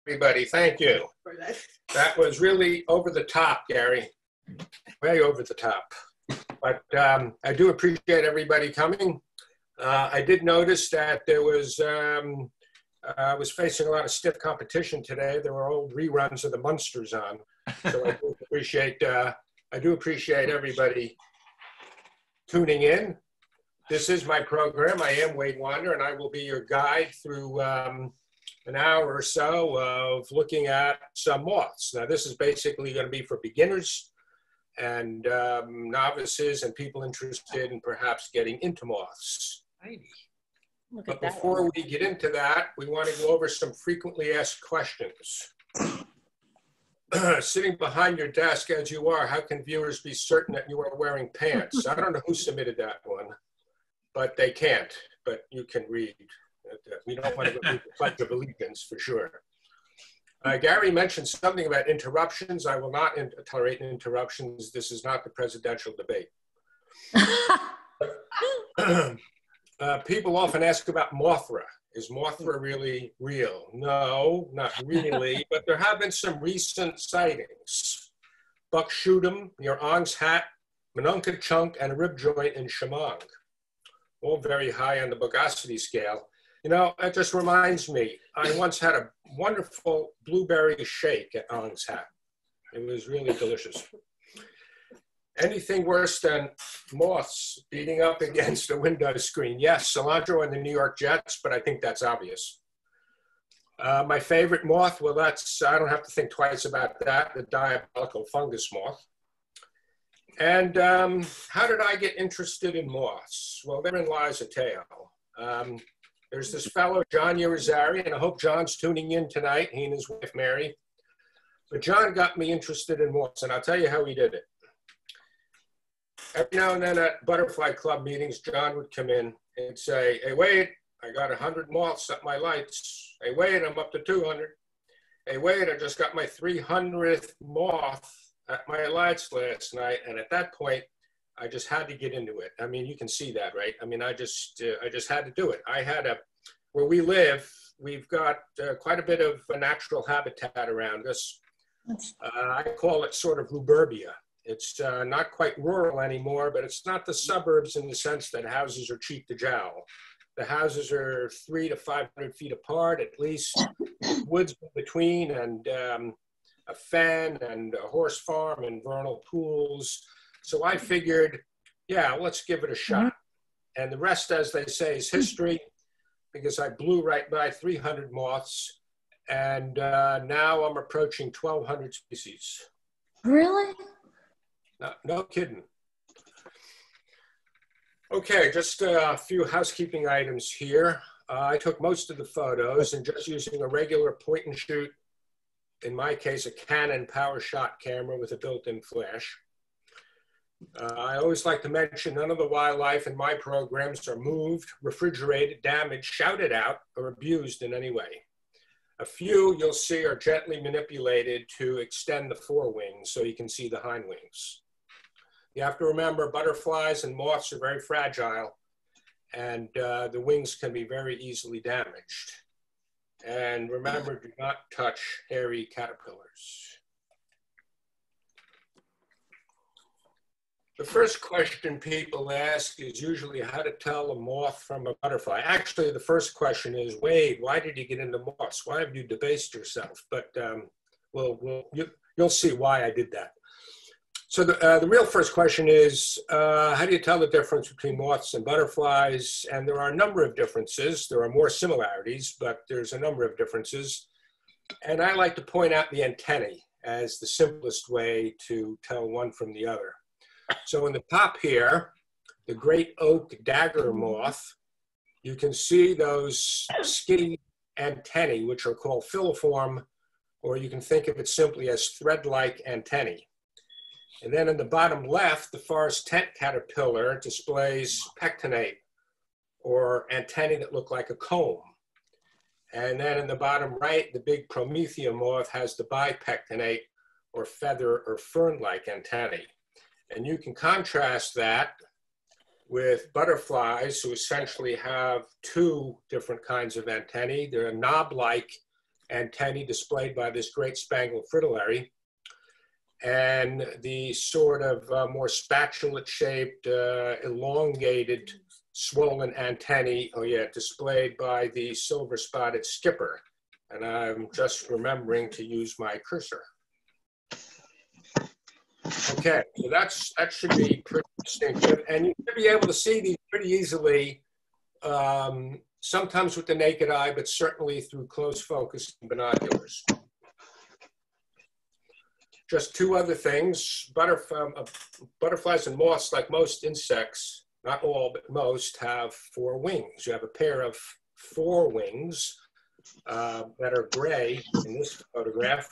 Everybody, thank you. That was really over the top, Gary. Way over the top. But I do appreciate everybody coming. I did notice that there was, I was facing a lot of stiff competition today. There were old reruns of the Munsters on. So I do appreciate everybody tuning in. This is my program. I am Wade Wander, and I will be your guide through an hour or so of looking at some moths. Now, this is basically going to be for beginners and novices and people interested in perhaps getting into moths. But before we get into that, we want to go over some frequently asked questions. Sitting behind your desk as you are, how can viewers be certain that you are wearing pants? I don't know who submitted that one, but they can't, but you can read. We don't want to read the Pledge of Allegiance for sure. Gary mentioned something about interruptions. I will not tolerate interruptions. This is not the presidential debate. People often ask about Mothra. Is Mothra really real? No, not really, but there have been some recent sightings. Buck Shootum near Ong's Hat, Minunka Chunk, and a rib joint in Shamong. All very high on the bugosity scale. You know, it just reminds me, I once had a wonderful blueberry shake at Ong's Hat. It was really delicious. Anything worse than moths beating up against a window screen? Yes, cilantro and the New York Jets, but I think that's obvious. My favorite moth, well, that's, I don't have to think twice about that, the diabolical fungus moth. And how did I get interested in moths? Well, therein lies a tale. There's this fellow, John Irizarry, and I hope John's tuning in tonight, he and his wife, Mary. But John got me interested in moths, and I'll tell you how he did it. Every now and then at Butterfly Club meetings, John would come in and say, hey, Wade, I got 100 moths at my lights. Hey, Wade, I'm up to 200. Hey, Wade, I just got my 300th moth at my lights last night. And at that point, I just had to get into it. I mean, you can see that, right? I mean, I just had to do it. Where we live, we've got quite a bit of a natural habitat around us. I call it sort of ruberbia. It's not quite rural anymore, but it's not the suburbs in the sense that houses are cheap to jowl. The houses are 300 to 500 feet apart, at least, woods in between, and a fen and a horse farm and vernal pools. So I figured, yeah, let's give it a shot. And the rest, as they say, is history, because I blew right by 300 moths, and now I'm approaching 1,200 species. Really? No kidding. Okay, just a few housekeeping items here. I took most of the photos and just using a regular point and shoot, in my case, a Canon PowerShot camera with a built-in flash. I always like to mention none of the wildlife in my programs are moved, refrigerated, damaged, shouted out, or abused in any way. A few you'll see are gently manipulated to extend the forewings so you can see the hind wings. You have to remember butterflies and moths are very fragile, and the wings can be very easily damaged. And remember, do not touch hairy caterpillars. The first question people ask is usually how to tell a moth from a butterfly. Actually, the first question is, Wade, why did you get into moths? Why have you debased yourself? But you'll see why I did that. So the real first question is, how do you tell the difference between moths and butterflies? And there are a number of differences. There are more similarities, but there's a number of differences. And I like to point out the antennae as the simplest way to tell one from the other. So in the top here, the great oak dagger moth, you can see those skinny antennae, which are called filiform, or you can think of it simply as thread-like antennae. And then in the bottom left, the forest tent caterpillar displays pectinate, or antennae that look like a comb. And then in the bottom right, the big Promethea moth has the bipectinate, or feather or fern-like antennae. And you can contrast that with butterflies who essentially have two different kinds of antennae. They're knob-like antennae displayed by this great spangled fritillary, and the sort of more spatulate-shaped, elongated, swollen antennae, displayed by the silver-spotted skipper. And I'm just remembering to use my cursor. Okay, so that should be pretty distinctive, and you should be able to see these pretty easily, sometimes with the naked eye, but certainly through close focus binoculars. Just two other things. Butterflies and moths, like most insects, not all, but most, have four wings. You have a pair of forewings that are gray in this photograph,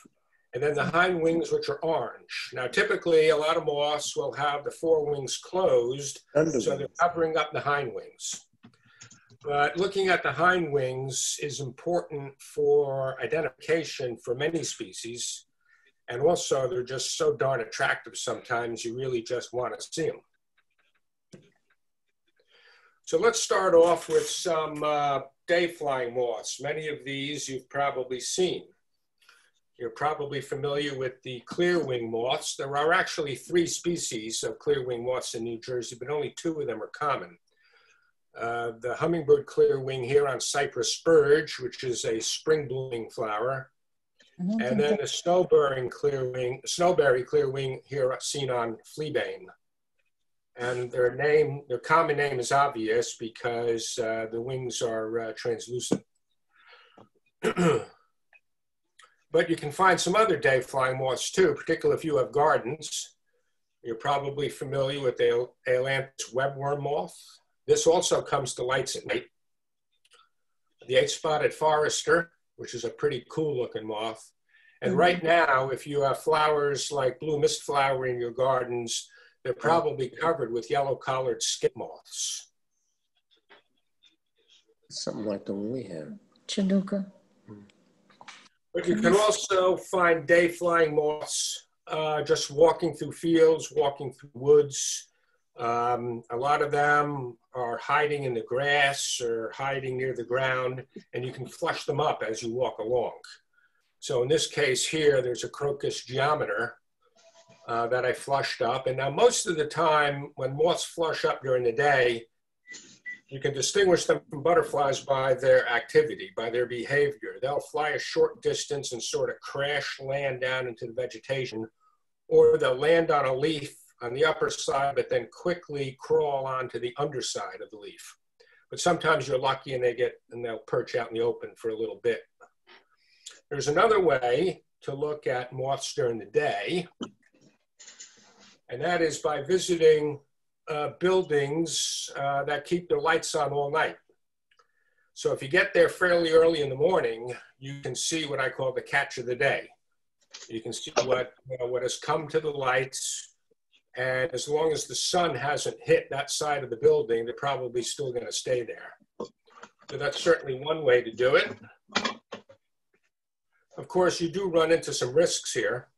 and then the hind wings, which are orange. Now, typically, a lot of moths will have the forewings closed, so they're covering up the hind wings. But looking at the hind wings is important for identification for many species. And also, they're just so darn attractive sometimes, you really just want to see them. So let's start off with some day-flying moths. Many of these you've probably seen. You're probably familiar with the clearwing moths. There are actually 3 species of clearwing moths in New Jersey, but only 2 of them are common. The hummingbird clearwing here on cypress spurge, which is a spring blooming flower. And then the snowberry clearwing here seen on fleabane. And their common name is obvious because the wings are translucent. But you can find some other day-flying moths too, particularly if you have gardens. You're probably familiar with the Ailanthus webworm moth. This also comes to lights at night. The 8-spotted forester, which is a pretty cool looking moth. And right now, if you have flowers like blue mist flower in your gardens, they're probably covered with yellow-collared skip moths. Something like the one we have. Chinooka. But you can also find day-flying moths just walking through fields, walking through woods. A lot of them are hiding in the grass or hiding near the ground, and you can flush them up as you walk along. So in this case here, there's a Crocus geometer that I flushed up. And now most of the time when moths flush up during the day, you can distinguish them from butterflies by their activity, by their behavior. They'll fly a short distance and sort of crash land down into the vegetation, or they'll land on a leaf on the upper side, but then quickly crawl onto the underside of the leaf. But sometimes you're lucky and they'll perch out in the open for a little bit. There's another way to look at moths during the day, and that is by visiting buildings that keep their lights on all night. So if you get there fairly early in the morning, you can see what I call the catch of the day. You can see what has come to the lights, and as long as the sun hasn't hit that side of the building, they're probably still going to stay there. So that's certainly one way to do it. Of course, you do run into some risks here,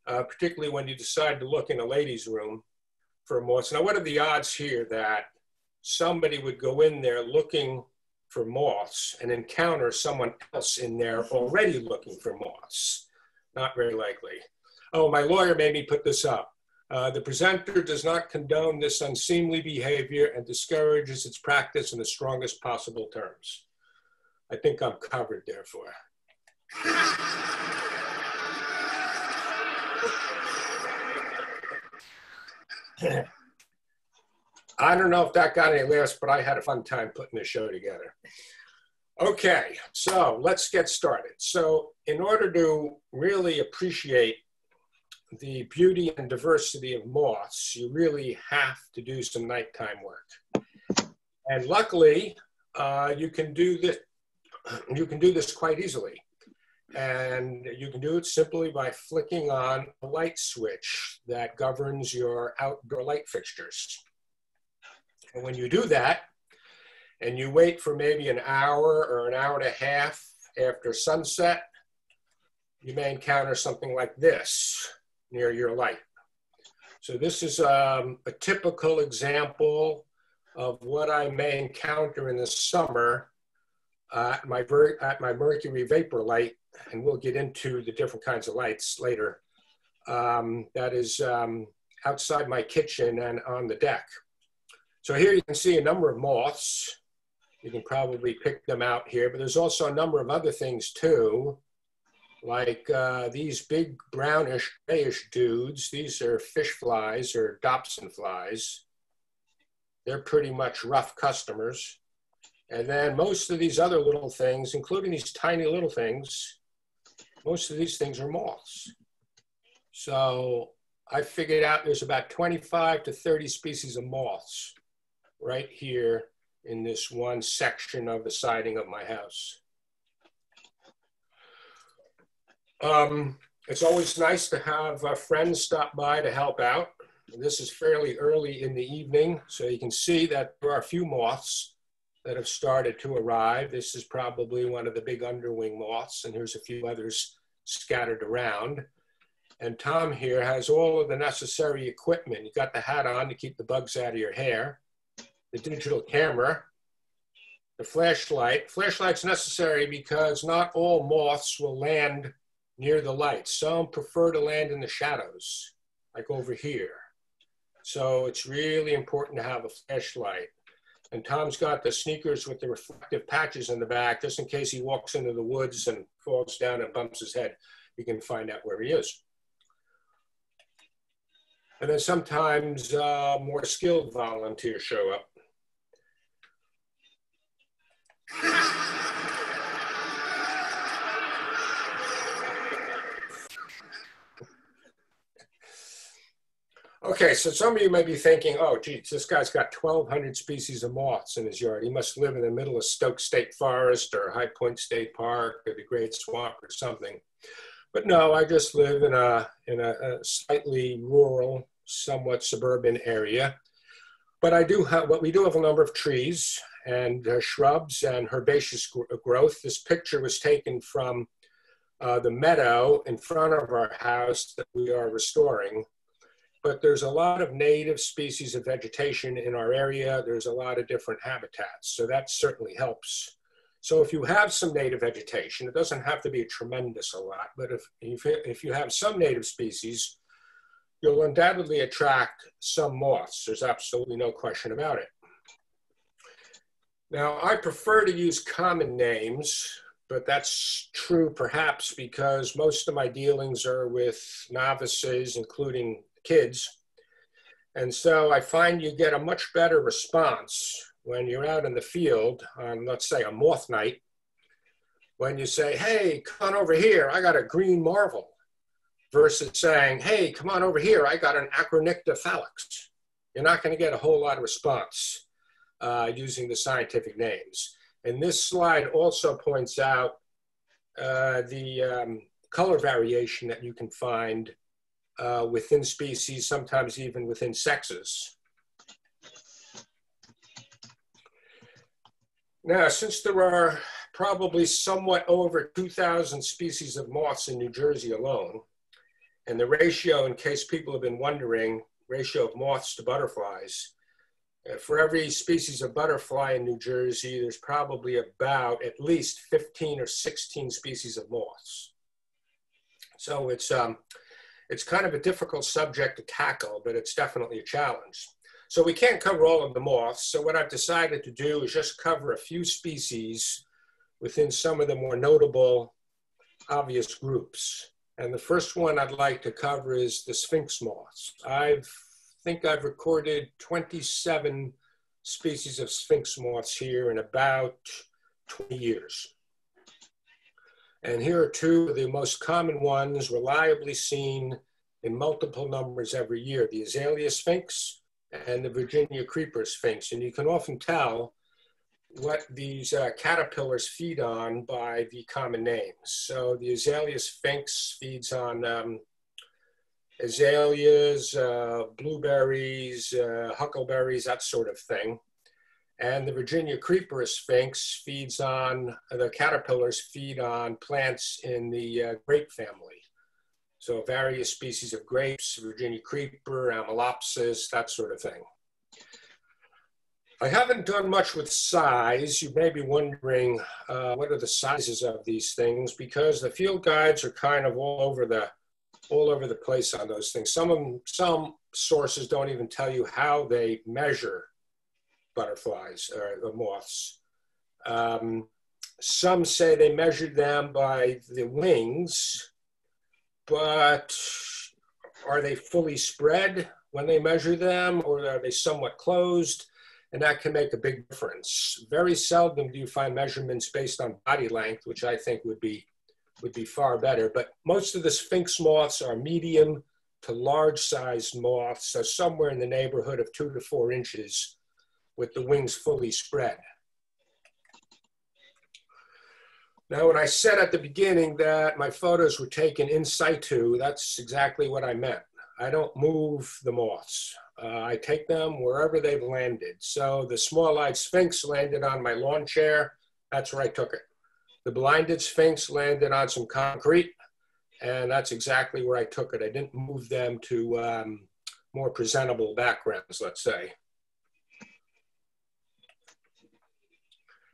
particularly when you decide to look in a ladies' room for moths. Now, what are the odds here that somebody would go in there looking for moths and encounter someone else in there already looking for moths? Not very likely. Oh, my lawyer made me put this up. The presenter does not condone this unseemly behavior and discourages its practice in the strongest possible terms. I think I'm covered, therefore. I don't know if that got any laughs, but I had a fun time putting this show together. Okay, so let's get started. So in order to really appreciate the beauty and diversity of moths, you really have to do some nighttime work. And luckily, you can do this quite easily. And you can do it simply by flicking on a light switch that governs your outdoor light fixtures. And when you do that, and you wait for maybe an hour or an hour and a half after sunset, you may encounter something like this near your light. So this is a typical example of what I may encounter in the summer at my mercury vapor light and we'll get into the different kinds of lights later, that is outside my kitchen and on the deck. So here you can see a number of moths. You can probably pick them out here, but there's also a number of other things too, like these big brownish, grayish dudes. These are fish flies or Dobson flies. They're pretty much rough customers. And then most of these other little things, including these tiny little things, most of these things are moths. So I figured out there's about 25 to 30 species of moths right here in this one section of the siding of my house. It's always nice to have friends stop by to help out. This is fairly early in the evening, so you can see that there are a few moths that have started to arrive. This is probably one of the big underwing moths, and here's a few others scattered around. And Tom here has all of the necessary equipment. You got the hat on to keep the bugs out of your hair, the digital camera, the flashlight. Flashlight's necessary because not all moths will land near the light. Some prefer to land in the shadows, like over here. So it's really important to have a flashlight. And Tom's got the sneakers with the reflective patches in the back, just in case he walks into the woods and falls down and bumps his head, he can find out where he is. And then sometimes more skilled volunteers show up. Okay, so some of you may be thinking, oh, geez, this guy's got 1,200 species of moths in his yard. He must live in the middle of Stoke State Forest or High Point State Park or the Great Swamp or something. But no, I just live in a slightly rural, somewhat suburban area. But we do have a number of trees and shrubs and herbaceous growth. This picture was taken from the meadow in front of our house that we are restoring. But there's a lot of native species of vegetation in our area. There's a lot of different habitats, so that certainly helps. So if you have some native vegetation, it doesn't have to be a tremendous a lot, but if you have some native species, you'll undoubtedly attract some moths. There's absolutely no question about it. Now, I prefer to use common names, but that's true perhaps because most of my dealings are with novices, including kids. And so I find you get a much better response when you're out in the field on, let's say, a moth night, when you say, hey, come on over here, I got a green marvel, versus saying, hey, come on over here, I got an Acronycta phalanx. You're not going to get a whole lot of response using the scientific names. And this slide also points out the color variation that you can find within species, sometimes even within sexes. Now, since there are probably somewhat over 2,000 species of moths in New Jersey alone, and the ratio, in case people have been wondering, ratio of moths to butterflies, for every species of butterfly in New Jersey, there's probably about at least 15 or 16 species of moths. So it's kind of a difficult subject to tackle, but it's definitely a challenge. So we can't cover all of the moths. So what I've decided to do is just cover a few species within some of the more notable, obvious groups. And the first one I'd like to cover is the sphinx moths. I think I've recorded 27 species of sphinx moths here in about 20 years. And here are two of the most common ones, reliably seen in multiple numbers every year, the azalea sphinx and the Virginia creeper sphinx. And you can often tell what these caterpillars feed on by the common names. So the azalea sphinx feeds on azaleas, blueberries, huckleberries, that sort of thing. And the Virginia creeper sphinx feeds on, the caterpillars feed on plants in the grape family. So various species of grapes, Virginia creeper, Amelopsis, that sort of thing. I haven't done much with size. You may be wondering what are the sizes of these things, because the field guides are kind of all over the place on those things. Some sources don't even tell you how they measure butterflies or moths. Some say they measured them by the wings, but are they fully spread when they measure them, or are they somewhat closed? And that can make a big difference. Very seldom do you find measurements based on body length, which I think would be far better. But most of the sphinx moths are medium to large sized moths, so somewhere in the neighborhood of 2 to 4 inches with the wings fully spread. Now, when I said at the beginning that my photos were taken in situ, that's exactly what I meant. I don't move the moths. I take them wherever they've landed. So the small-eyed sphinx landed on my lawn chair. That's where I took it. The blinded sphinx landed on some concrete, and that's exactly where I took it. I didn't move them to more presentable backgrounds, let's say.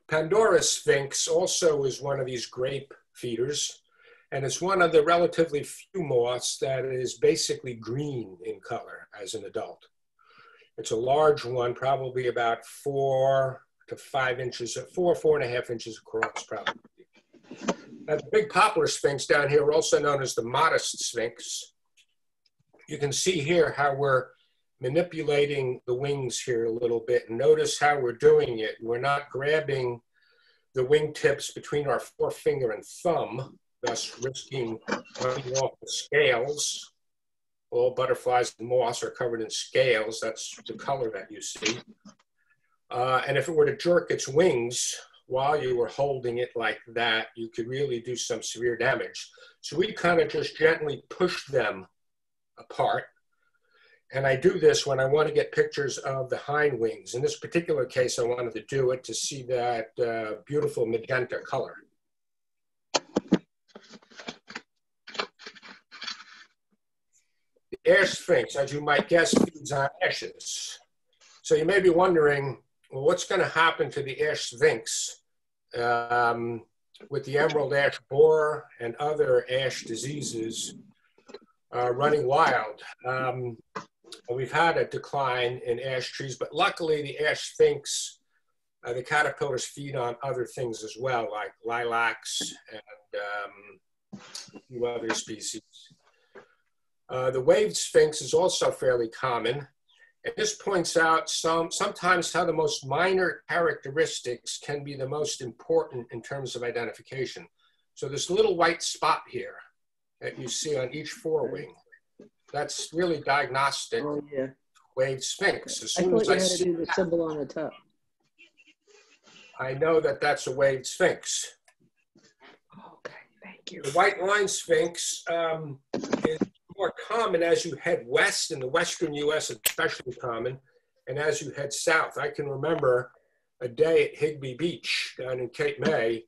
Pandora sphinx also is one of these grape feeders, and it's one of the relatively few moths that is basically green in color as an adult. It's a large one, probably about 4 to 5 inches, 4.5 inches across probably. Now, the big poplar sphinx down here, also known as the modest sphinx. You can see here how we're manipulating the wings here a little bit. And notice how we're doing it. We're not grabbing the wingtips between our forefinger and thumb, thus risking running off the scales. All butterflies and moths are covered in scales. That's the color that you see. And if it were to jerk its wings while you were holding it like that, you could really do some severe damage. So we kind of just gently push them apart. And I do this when I want to get pictures of the hind wings. In this particular case, I wanted to do it to see that beautiful magenta color. The ash sphinx, as you might guess, feeds on ashes. So you may be wondering, well, what's going to happen to the ash sphinx with the emerald ash borer and other ash diseases running wild? We've had a decline in ash trees, but luckily the ash sphinx, the caterpillars feed on other things as well, like lilacs and a few other species. The waved sphinx is also fairly common. And this points out sometimes how the most minor characteristics can be the most important in terms of identification. So this little white spot here that you see on each forewing, that's really diagnostic. Oh, yeah. Waved sphinx. As I soon thought as you I had to see do the that, symbol on the top. I know that that's a waved sphinx. Okay, thank you. The white line sphinx is more common as you head west. In the western US, it's especially common, and as you head south. I can remember a day at Higbee Beach down in Cape May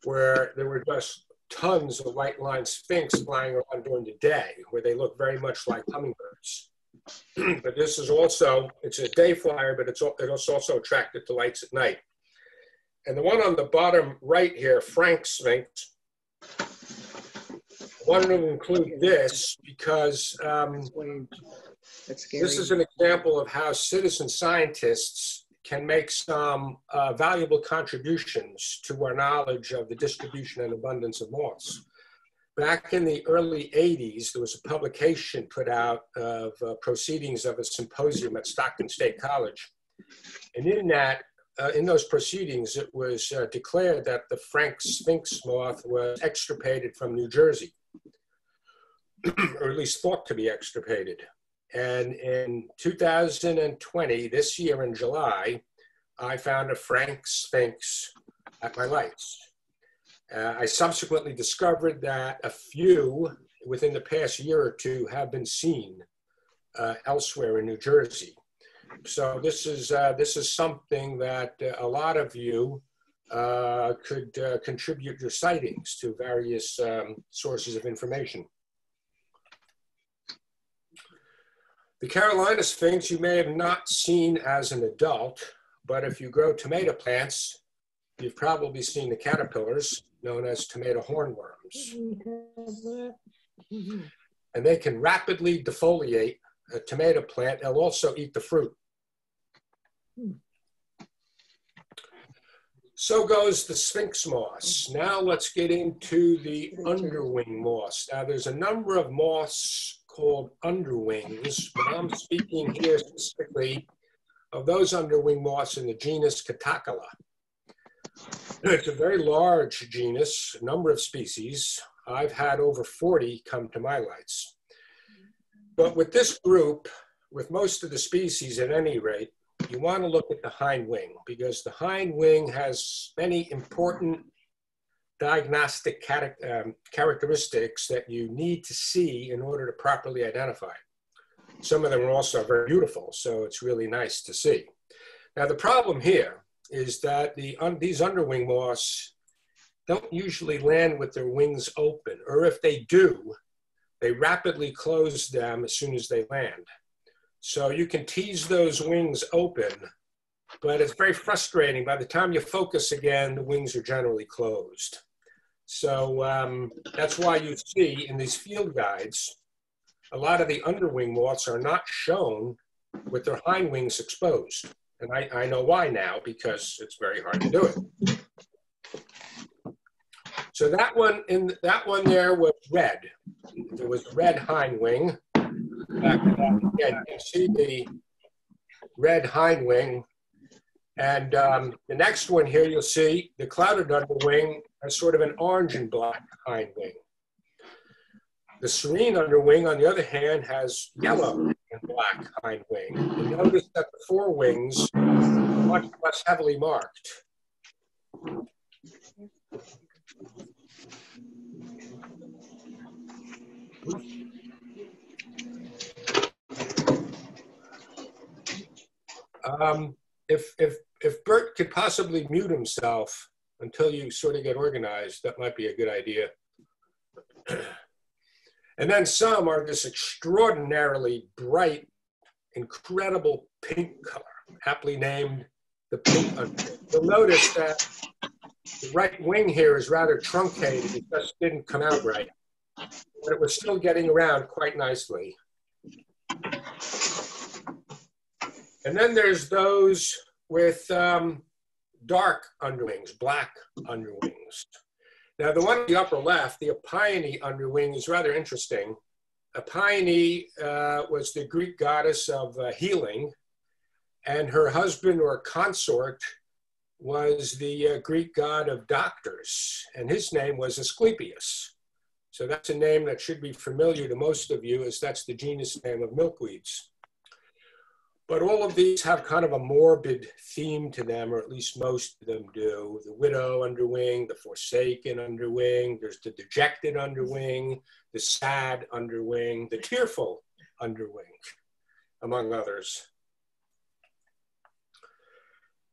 where there were just tons of white line sphinx flying around during the day, where they look very much like hummingbirds. But this is also, it's a day flyer, but it's also attracted to lights at night. And the one on the bottom right here, Frank sphinx, I wanted to include this because this is an example of how citizen scientists can make some valuable contributions to our knowledge of the distribution and abundance of moths. Back in the early 80s, there was a publication put out of proceedings of a symposium at Stockton State College. And in those proceedings, it was declared that the Frank sphinx moth was extirpated from New Jersey, or at least thought to be extirpated. And in 2020, this year in July, I found a Frank sphinx at my lights. I subsequently discovered that a few within the past year or two have been seen elsewhere in New Jersey. So this is something that a lot of you could contribute your sightings to various sources of information. The Carolina sphinx you may have not seen as an adult, but if you grow tomato plants, you've probably seen the caterpillars known as tomato hornworms. And they can rapidly defoliate a tomato plant. They'll also eat the fruit. So goes the sphinx moss. Now let's get into the underwing moss. Now there's a number of moths called underwings, but I'm speaking here specifically of those underwing moths in the genus Catocala. It's a very large genus, a number of species. I've had over 40 come to my lights. But with this group, with most of the species at any rate, you want to look at the hind wing, because the hind wing has many important diagnostic characteristics that you need to see in order to properly identify it. Some of them are also very beautiful, so it's really nice to see. Now the problem here is that these underwing moths don't usually land with their wings open, or if they do, they rapidly close them as soon as they land. So you can tease those wings open, but it's very frustrating. By the time you focus again, the wings are generally closed. So that's why you see in these field guides, a lot of the underwing moths are not shown with their hind wings exposed. And I know why now, because it's very hard to do it. So that one there was red. There was a red hind wing. Again, you can see the red hind wing. And the next one here, you'll see the clouded underwing has sort of an orange and black hind wing. The serene underwing, on the other hand, has yellow and black hind wing. And notice that the forewings are much less heavily marked. If Bert could possibly mute himself until you sort of get organized, that might be a good idea. And then some are this extraordinarily bright, incredible pink color, aptly named the pink underwing. You'll notice that the right wing here is rather truncated. It just didn't come out right, but it was still getting around quite nicely. And then there's those with dark underwings, black underwings. Now, the one on the upper left, the Ophione underwing, is rather interesting. Ophione was the Greek goddess of healing, and her husband or consort was the Greek god of doctors, and his name was Asclepius. So that's a name that should be familiar to most of you, as that's the genus name of milkweeds. But all of these have kind of a morbid theme to them, or at least most of them do. The widow underwing, the forsaken underwing, there's the dejected underwing, the sad underwing, the tearful underwing, among others.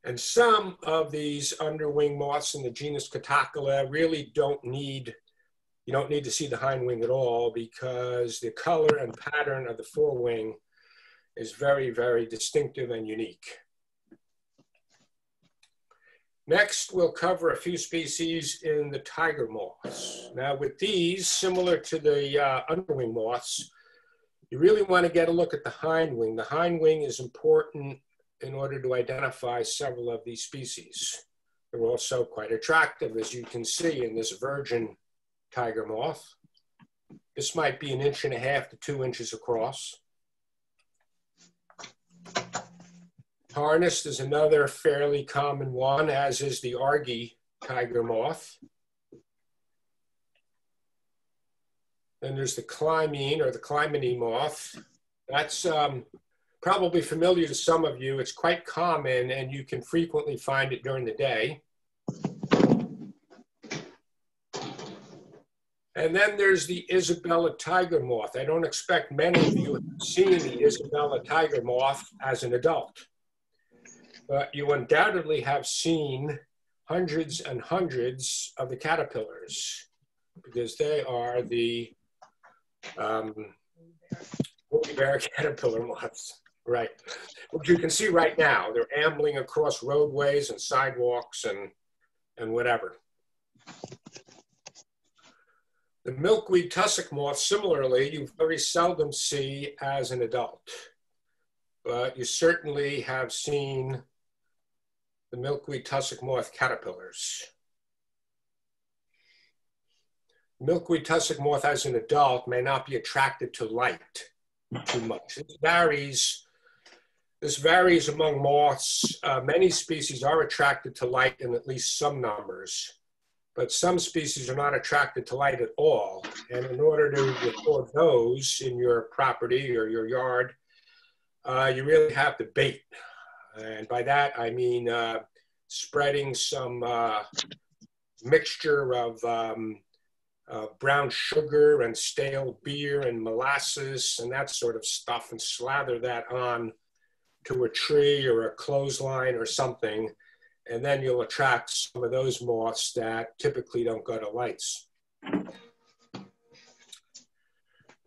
And some of these underwing moths in the genus Catocala really you don't need to see the hind wing at all, because the color and pattern of the forewing is very, very distinctive and unique. Next, we'll cover a few species in the tiger moths. Now with these, similar to the underwing moths, you really want to get a look at the hind wing. The hind wing is important in order to identify several of these species. They're also quite attractive, as you can see in this virgin tiger moth. This might be 1.5 inches to 2 inches across. Harnessed is another fairly common one, as is the Argy tiger moth. Then there's the Clymene, or the Clymene moth. That's probably familiar to some of you. It's quite common, and you can frequently find it during the day. And then there's the Isabella tiger moth. I don't expect many of you have seen the Isabella tiger moth as an adult, but you undoubtedly have seen hundreds and hundreds of the caterpillars, because they are the woolly bear caterpillar moths. Right. Which you can see right now. They're ambling across roadways and sidewalks and whatever. The milkweed tussock moth, similarly, you very seldom see as an adult. But you certainly have seen the milkweed tussock moth caterpillars. Milkweed tussock moth as an adult may not be attracted to light too much. This varies among moths. Many species are attracted to light in at least some numbers, but some species are not attracted to light at all. And in order to record those in your property or your yard, you really have to bait. And by that, I mean spreading some mixture of brown sugar and stale beer and molasses and that sort of stuff, and slather that on to a tree or a clothesline or something, and then you'll attract some of those moths that typically don't go to lights. And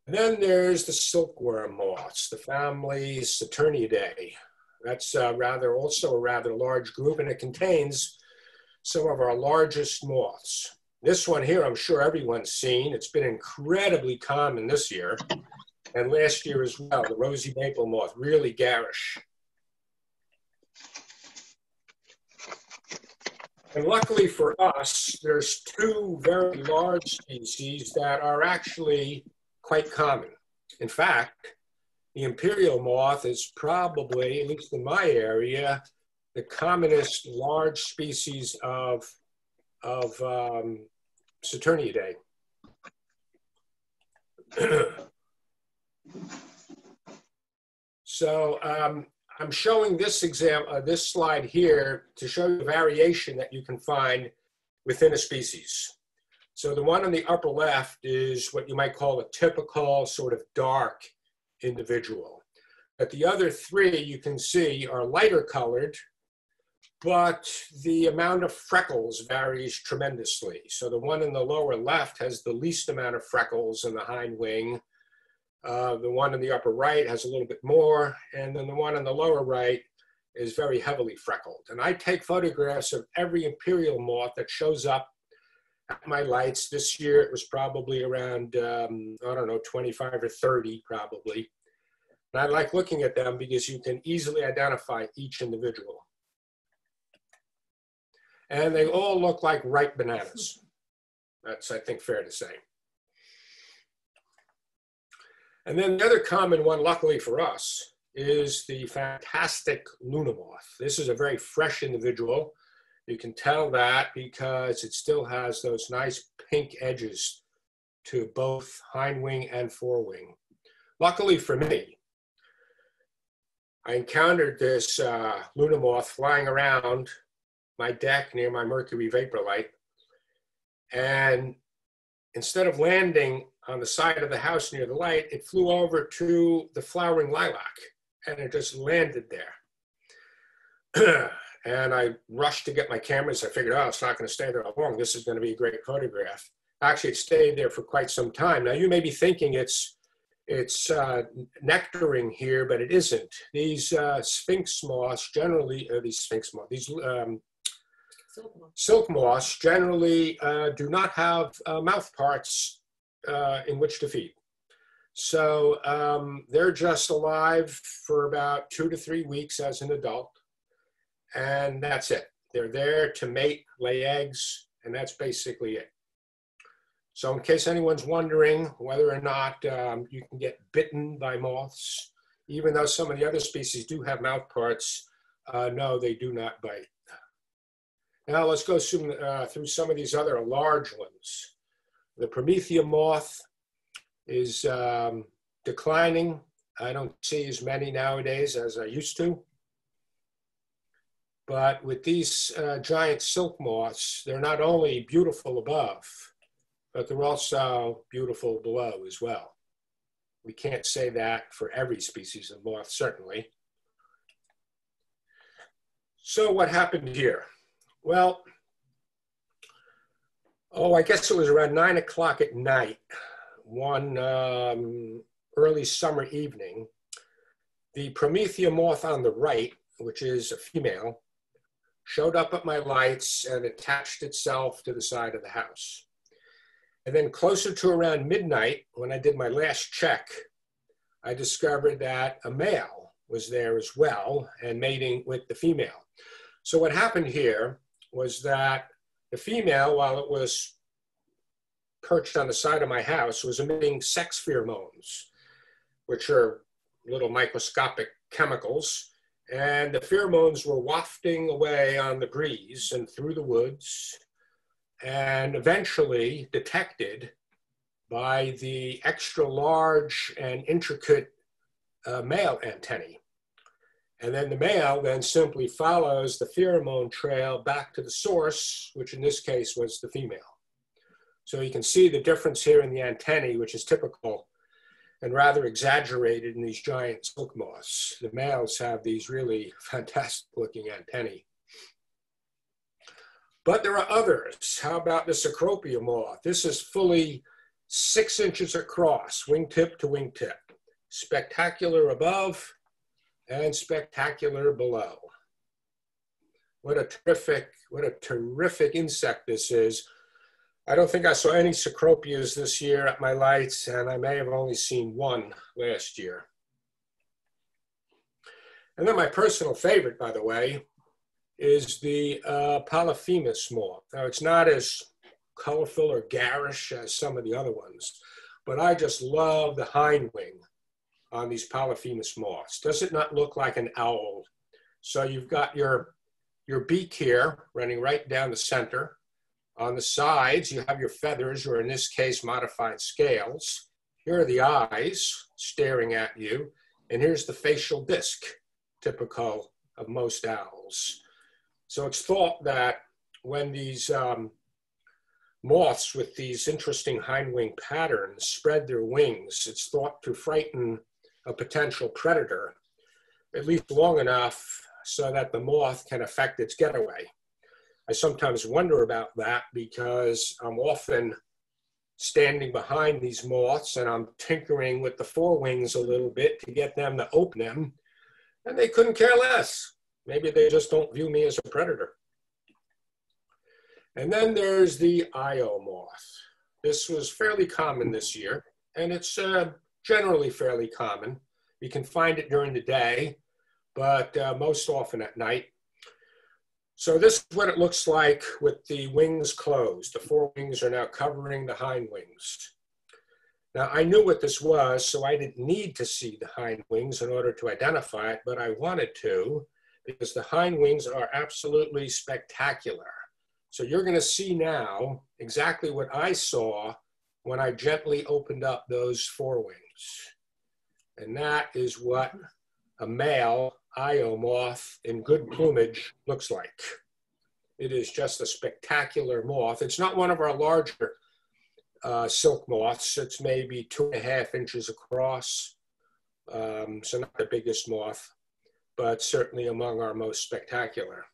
then there's the silkworm moths, the family Saturniidae. That's also a rather large group, and it contains some of our largest moths. This one here, I'm sure everyone's seen. It's been incredibly common this year, and last year as well, the rosy maple moth, really garish. And luckily for us, there's two very large species that are actually quite common. In fact, the imperial moth is probably, at least in my area, the commonest large species of Saturniidae. So I'm showing this this slide here to show you the variation that you can find within a species. So the one on the upper left is what you might call a typical sort of dark individual. But the other three you can see are lighter colored, but the amount of freckles varies tremendously. So the one in the lower left has the least amount of freckles in the hind wing. The one in the upper right has a little bit more, and then the one in the lower right is very heavily freckled. And I take photographs of every imperial moth that shows up at my lights. This year it was probably around, I don't know, 25 or 30 probably. And I like looking at them because you can easily identify each individual. And they all look like ripe bananas. That's, I think, fair to say. And then the other common one, luckily for us, is the fantastic Luna moth. This is a very fresh individual. You can tell that because it still has those nice pink edges to both hind wing and forewing. Luckily for me, I encountered this Luna moth flying around my deck near my mercury vapor light. And instead of landing on the side of the house near the light, it flew over to the flowering lilac and it just landed there. And I rushed to get my cameras. I figured, oh, it's not going to stay there long. This is going to be a great photograph. Actually, it stayed there for quite some time. Now, you may be thinking it's nectaring here, but it isn't. These sphinx moths generally, silk moths generally do not have mouth parts in which to feed. So they're just alive for about 2 to 3 weeks as an adult, and that's it. They're there to mate, lay eggs, and that's basically it. So in case anyone's wondering whether or not you can get bitten by moths, even though some of the other species do have mouth parts, no, they do not bite. Now let's go through some of these other large ones. The Promethea moth is declining. I don't see as many nowadays as I used to. But with these giant silk moths, they're not only beautiful above, but they're also beautiful below as well. We can't say that for every species of moth, certainly. So what happened here? Well, I guess it was around 9 o'clock at night, one early summer evening. The Promethea moth on the right, which is a female, showed up at my lights and attached itself to the side of the house. And then closer to around midnight, when I did my last check, I discovered that a male was there as well and mating with the female. So what happened here was that the female, while it was perched on the side of my house, was emitting sex pheromones, which are little microscopic chemicals. And the pheromones were wafting away on the breeze and through the woods, and eventually detected by the extra large and intricate male antennae. And then the male then simply follows the pheromone trail back to the source, which in this case was the female. So you can see the difference here in the antennae, which is typical and rather exaggerated in these giant silk moths. The males have these really fantastic looking antennae. But there are others. How about the Cecropia moth? This is fully 6 inches across, wingtip to wingtip. Spectacular above and spectacular below. What a terrific insect this is. I don't think I saw any Cecropias this year at my lights, and I may have only seen one last year. And then my personal favorite, by the way, is the Polyphemus moth. Now, it's not as colorful or garish as some of the other ones, but I just love the hind wing on these Polyphemus moths. Does it not look like an owl? So you've got your beak here running right down the center. On the sides, you have your feathers, or in this case, modified scales. Here are the eyes staring at you, and here's the facial disc, typical of most owls. So it's thought that when these moths with these interesting hindwing patterns spread their wings, it's thought to frighten a potential predator, at least long enough so that the moth can effect its getaway. I sometimes wonder about that because I'm often standing behind these moths and I'm tinkering with the forewings a little bit to get them to open them, and they couldn't care less. Maybe they just don't view me as a predator. And then there's the Io moth. This was fairly common this year, and it's generally fairly common. You can find it during the day, but most often at night. So this is what it looks like with the wings closed. The forewings are now covering the hind wings. Now, I knew what this was, so I didn't need to see the hind wings in order to identify it, but I wanted to because the hind wings are absolutely spectacular. So you're going to see now exactly what I saw when I gently opened up those forewings. And that is what a male Io moth in good plumage looks like. It is just a spectacular moth. It's not one of our larger silk moths. It's maybe 2.5 inches across. So not the biggest moth, but certainly among our most spectacular.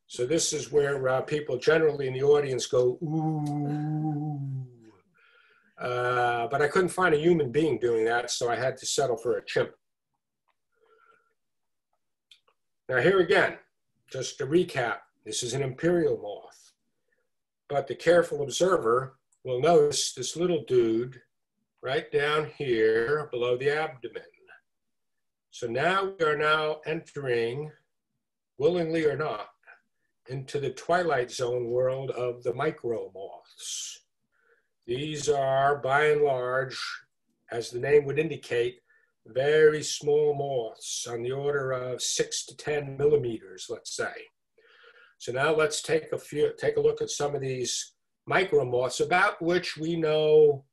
So this is where people generally in the audience go, ooh. But I couldn't find a human being doing that, so I had to settle for a chimp. Now here again, just to recap, this is an imperial moth. But the careful observer will notice this little dude right down here below the abdomen. So now we are now entering, willingly or not, into the twilight zone world of the micro moths. These are, by and large, as the name would indicate, very small moths on the order of 6 to 10 millimeters, let's say. So now let's take a look at some of these micro moths, about which we know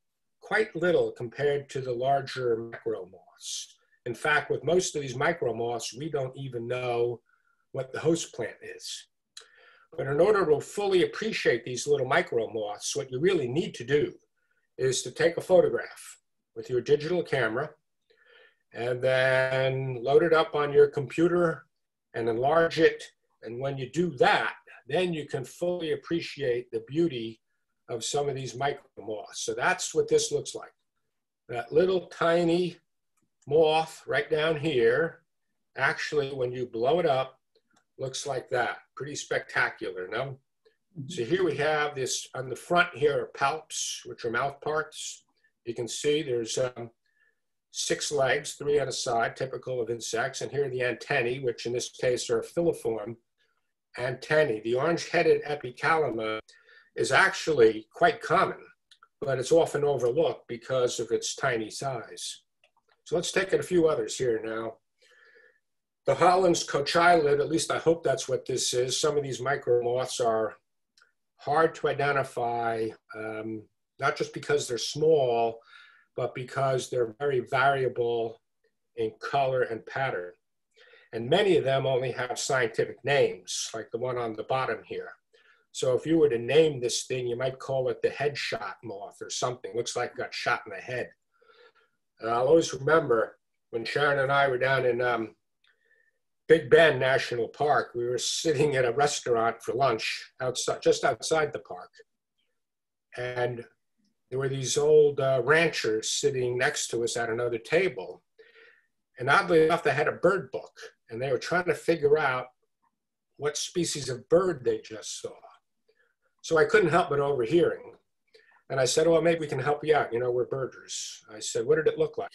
quite little compared to the larger macro moths. In fact, with most of these micro moths, we don't even know what the host plant is. But in order to fully appreciate these little micro moths, what you really need to do is to take a photograph with your digital camera and then load it up on your computer and enlarge it. And when you do that, then you can fully appreciate the beauty of some of these micro moths. So that's what this looks like. that little tiny moth right down here, actually, when you blow it up, looks like that. Pretty spectacular, no? So here we have this, on the front here are palps, which are mouth parts. You can see there's 6 legs, 3 on a side, typical of insects. And here are the antennae, which in this case are filiform antennae. The orange-headed Epicalama is actually quite common, but it's often overlooked because of its tiny size. So let's take a few others here now. The Holland's cochilid, at least I hope that's what this is. Some of these micro moths are hard to identify, not just because they're small, but because they're very variable in color and pattern. And many of them only have scientific names, like the one on the bottom here. So if you were to name this thing, you might call it the headshot moth or something. Looks like it got shot in the head. I'll always remember when Sharon and I were down in Big Bend National Park, we were sitting at a restaurant for lunch outside, just outside the park. And there were these old ranchers sitting next to us at another table. And oddly enough, they had a bird book, and they were trying to figure out what species of bird they just saw. So I couldn't help but overhearing. And I said, well, maybe we can help you out. You know, we're birders. I said, what did it look like?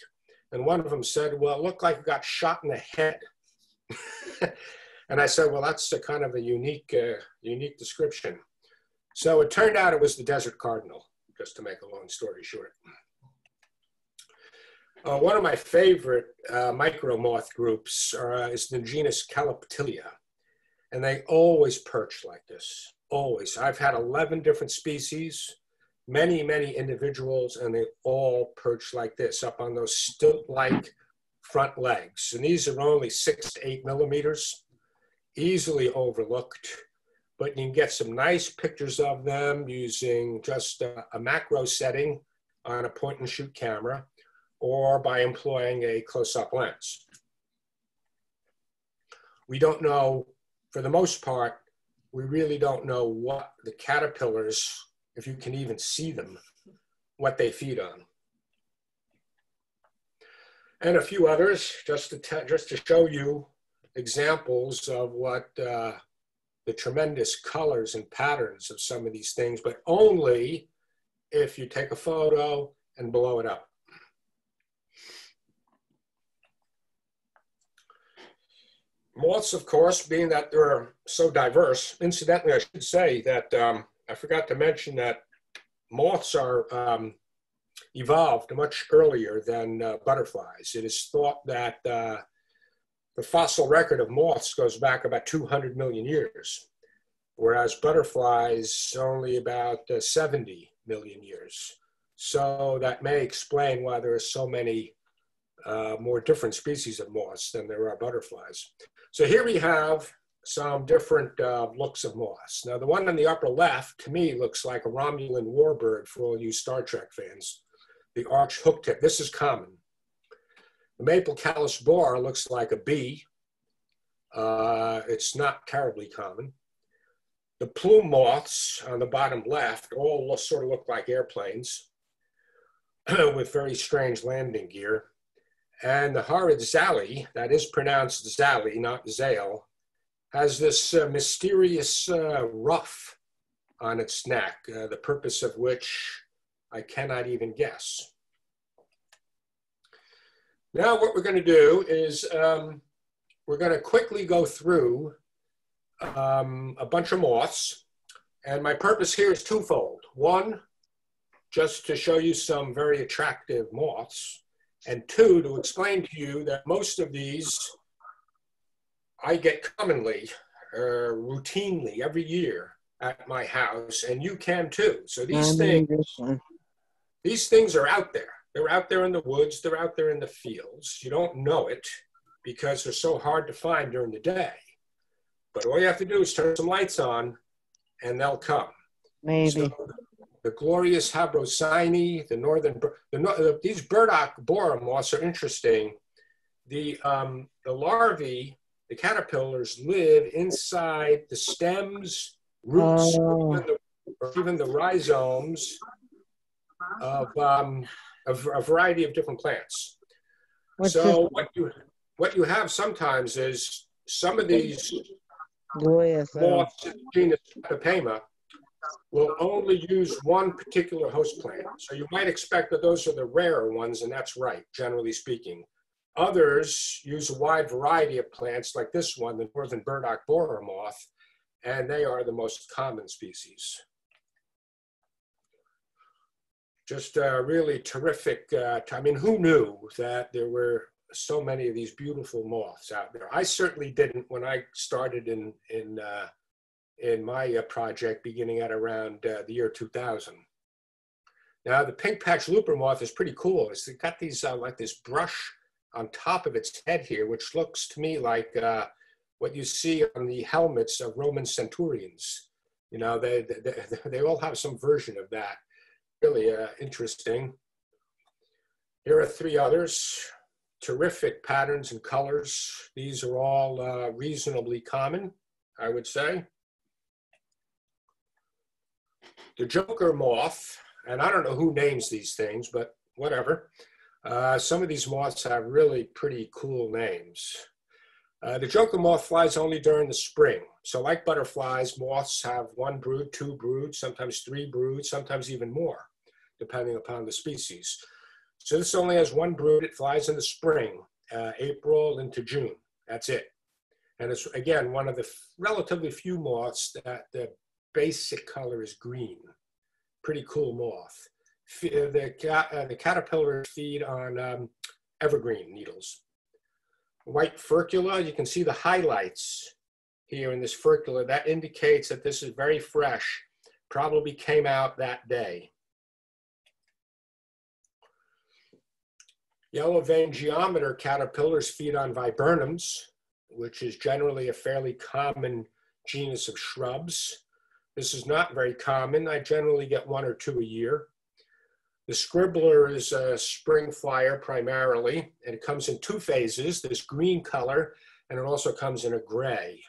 And one of them said, well, it looked like it got shot in the head. And I said, well, that's a kind of a unique description. So it turned out it was the desert cardinal, just to make a long story short. One of my favorite micro moth groups is the genus Caloptilia. And they always perch like this, always. I've had 11 different species, many, many individuals, and they all perch like this, up on those stilt-like front legs. And these are only 6 to 8 millimeters, easily overlooked, but you can get some nice pictures of them using just a macro setting on a point and shoot camera, or by employing a close-up lens. We don't know, for the most part, we really don't know what the caterpillars, if you can even see them, what they feed on. And a few others, just to show you examples of what the tremendous colors and patterns of some of these things, but only if you take a photo and blow it up. Moths, of course, being that they're so diverse, incidentally, I should say that I forgot to mention that moths are evolved much earlier than butterflies. It is thought that the fossil record of moths goes back about 200 million years, whereas butterflies only about 70 million years. So that may explain why there are so many more different species of moths than there are butterflies. So here we have some different looks of moths. Now the one on the upper left, to me, looks like a Romulan warbird for all you Star Trek fans. The arched hooktip, this is common. The maple callus borer looks like a bee. It's not terribly common. The plume moths on the bottom left all sort of look like airplanes with very strange landing gear. And the horrid Zally, that is pronounced Zally, not Zale, has this mysterious ruff on its neck, the purpose of which I cannot even guess. Now what we're going to do is we're going to quickly go through a bunch of moths. And my purpose here is twofold. One, just to show you some very attractive moths. And two, to explain to you that most of these I get commonly, routinely, every year at my house, and you can too. So these things are out there. They're out there in the woods, they're out there in the fields. You don't know it because they're so hard to find during the day. But all you have to do is turn some lights on and they'll come. Maybe. So, the glorious Habrosini, the northern, these burdock borer moths are interesting. The larvae, the caterpillars, live inside the stems, roots, or even the rhizomes of a variety of different plants. What's So what you have sometimes is some of these this? moths in the genus Epipema will only use one particular host plant. So you might expect that those are the rarer ones, and that's right, generally speaking. Others use a wide variety of plants like this one, the northern burdock borer moth, and they are the most common species. Just really terrific. I mean, who knew that there were so many of these beautiful moths out there? I certainly didn't when I started in my project beginning at around the year 2000. Now, the pink patch looper moth is pretty cool. It's got these like this brush on top of its head here, which looks to me like what you see on the helmets of Roman centurions. You know, they all have some version of that. Really interesting. Here are three others. Terrific patterns and colors. These are all reasonably common, I would say. The Joker moth, and I don't know who names these things, but whatever. Some of these moths have really pretty cool names. The Joker moth flies only during the spring. So like butterflies, moths have one brood, two broods, sometimes three broods, sometimes even more, depending upon the species. So this only has one brood. It flies in the spring, April into June. That's it. And it's, again, one of the relatively few moths that the basic color is green. Pretty cool moth. The caterpillars feed on evergreen needles. White furcula, you can see the highlights here in this furcula. That indicates that this is very fresh, probably came out that day. Yellow vein geometer caterpillars feed on viburnums, which is generally a fairly common genus of shrubs. This is not very common. I generally get one or two a year. The scribbler is a spring flyer primarily, and it comes in two phases, this green color, and it also comes in a gray.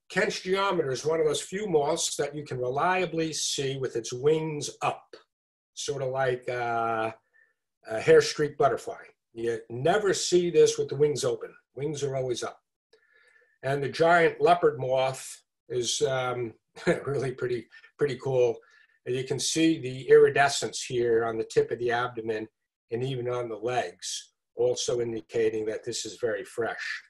Kent's geometer is one of those few moths that you can reliably see with its wings up, sort of like a hair streak butterfly. You never see this with the wings open. Wings are always up. And the giant leopard moth is really pretty cool. And you can see the iridescence here on the tip of the abdomen and even on the legs, also indicating that this is very fresh.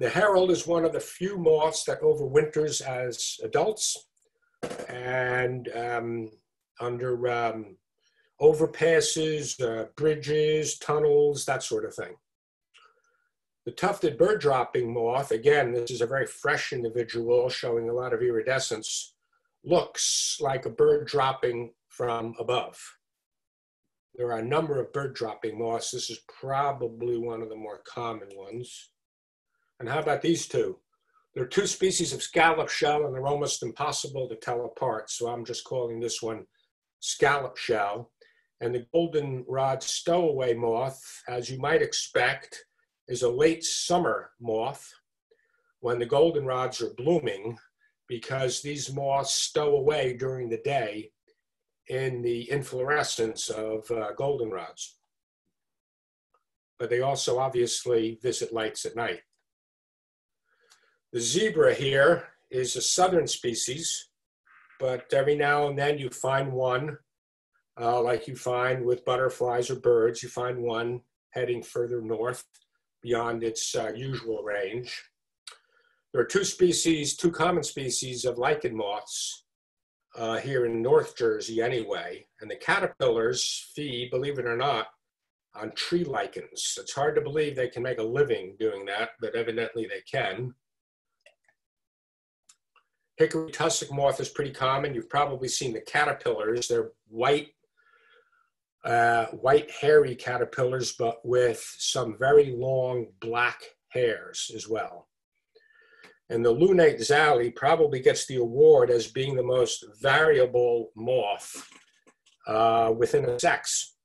The herald is one of the few moths that overwinters as adults and under overpasses, bridges, tunnels, that sort of thing. The tufted bird dropping moth, again, this is a very fresh individual showing a lot of iridescence, looks like a bird dropping from above. There are a number of bird dropping moths. This is probably one of the more common ones. And how about these two? There are two species of scallop shell and they're almost impossible to tell apart. So I'm just calling this one scallop shell. And the goldenrod stowaway moth, as you might expect, is a late summer moth when the goldenrods are blooming, because these moths stow away during the day in the inflorescence of goldenrods. But they also obviously visit lights at night. The zebra here is a southern species, but every now and then you find one, like you find with butterflies or birds, you find one heading further north beyond its usual range. There are two common species of lichen moths here in North Jersey anyway, and the caterpillars feed, believe it or not, on tree lichens. It's hard to believe they can make a living doing that, but evidently they can. Hickory tussock moth is pretty common. You've probably seen the caterpillars. They're white hairy caterpillars, but with some very long black hairs as well. And the lunate zally probably gets the award as being the most variable moth within a sex.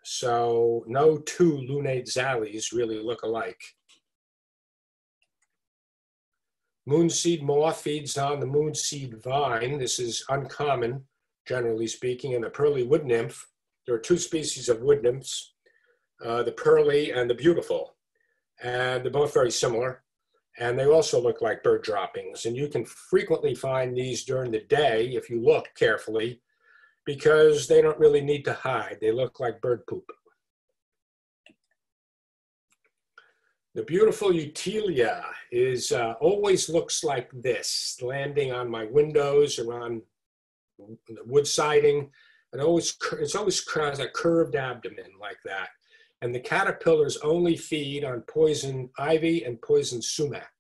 So no two lunate zallies really look alike. Moonseed moth feeds on the moonseed vine. This is uncommon, generally speaking, and the pearly wood nymph. There are two species of wood nymphs, the pearly and the beautiful, and they're both very similar. And they also look like bird droppings. And you can frequently find these during the day if you look carefully, because they don't really need to hide. They look like bird poop. The beautiful Utilia is always looks like this, landing on my windows or on the wood siding. It always has a curved abdomen like that. And the caterpillars only feed on poison ivy and poison sumac.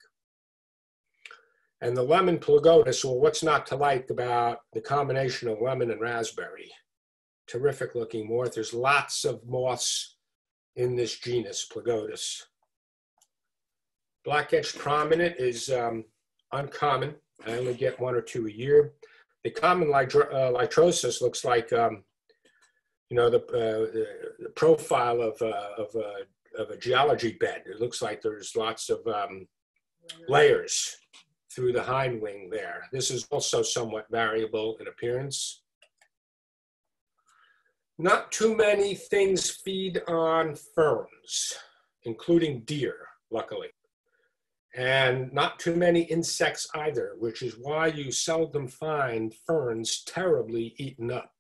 And the lemon plagotis, well, what's not to like about the combination of lemon and raspberry? Terrific looking moth. There's lots of moths in this genus, plagotis. Black-edged prominent is uncommon. I only get 1 or 2 a year. The common lytrosis looks like, the profile of a geology bed. It looks like there's lots of layers through the hind wing there. This is also somewhat variable in appearance. Not too many things feed on ferns, including deer, luckily. And not too many insects either, which is why you seldom find ferns terribly eaten up.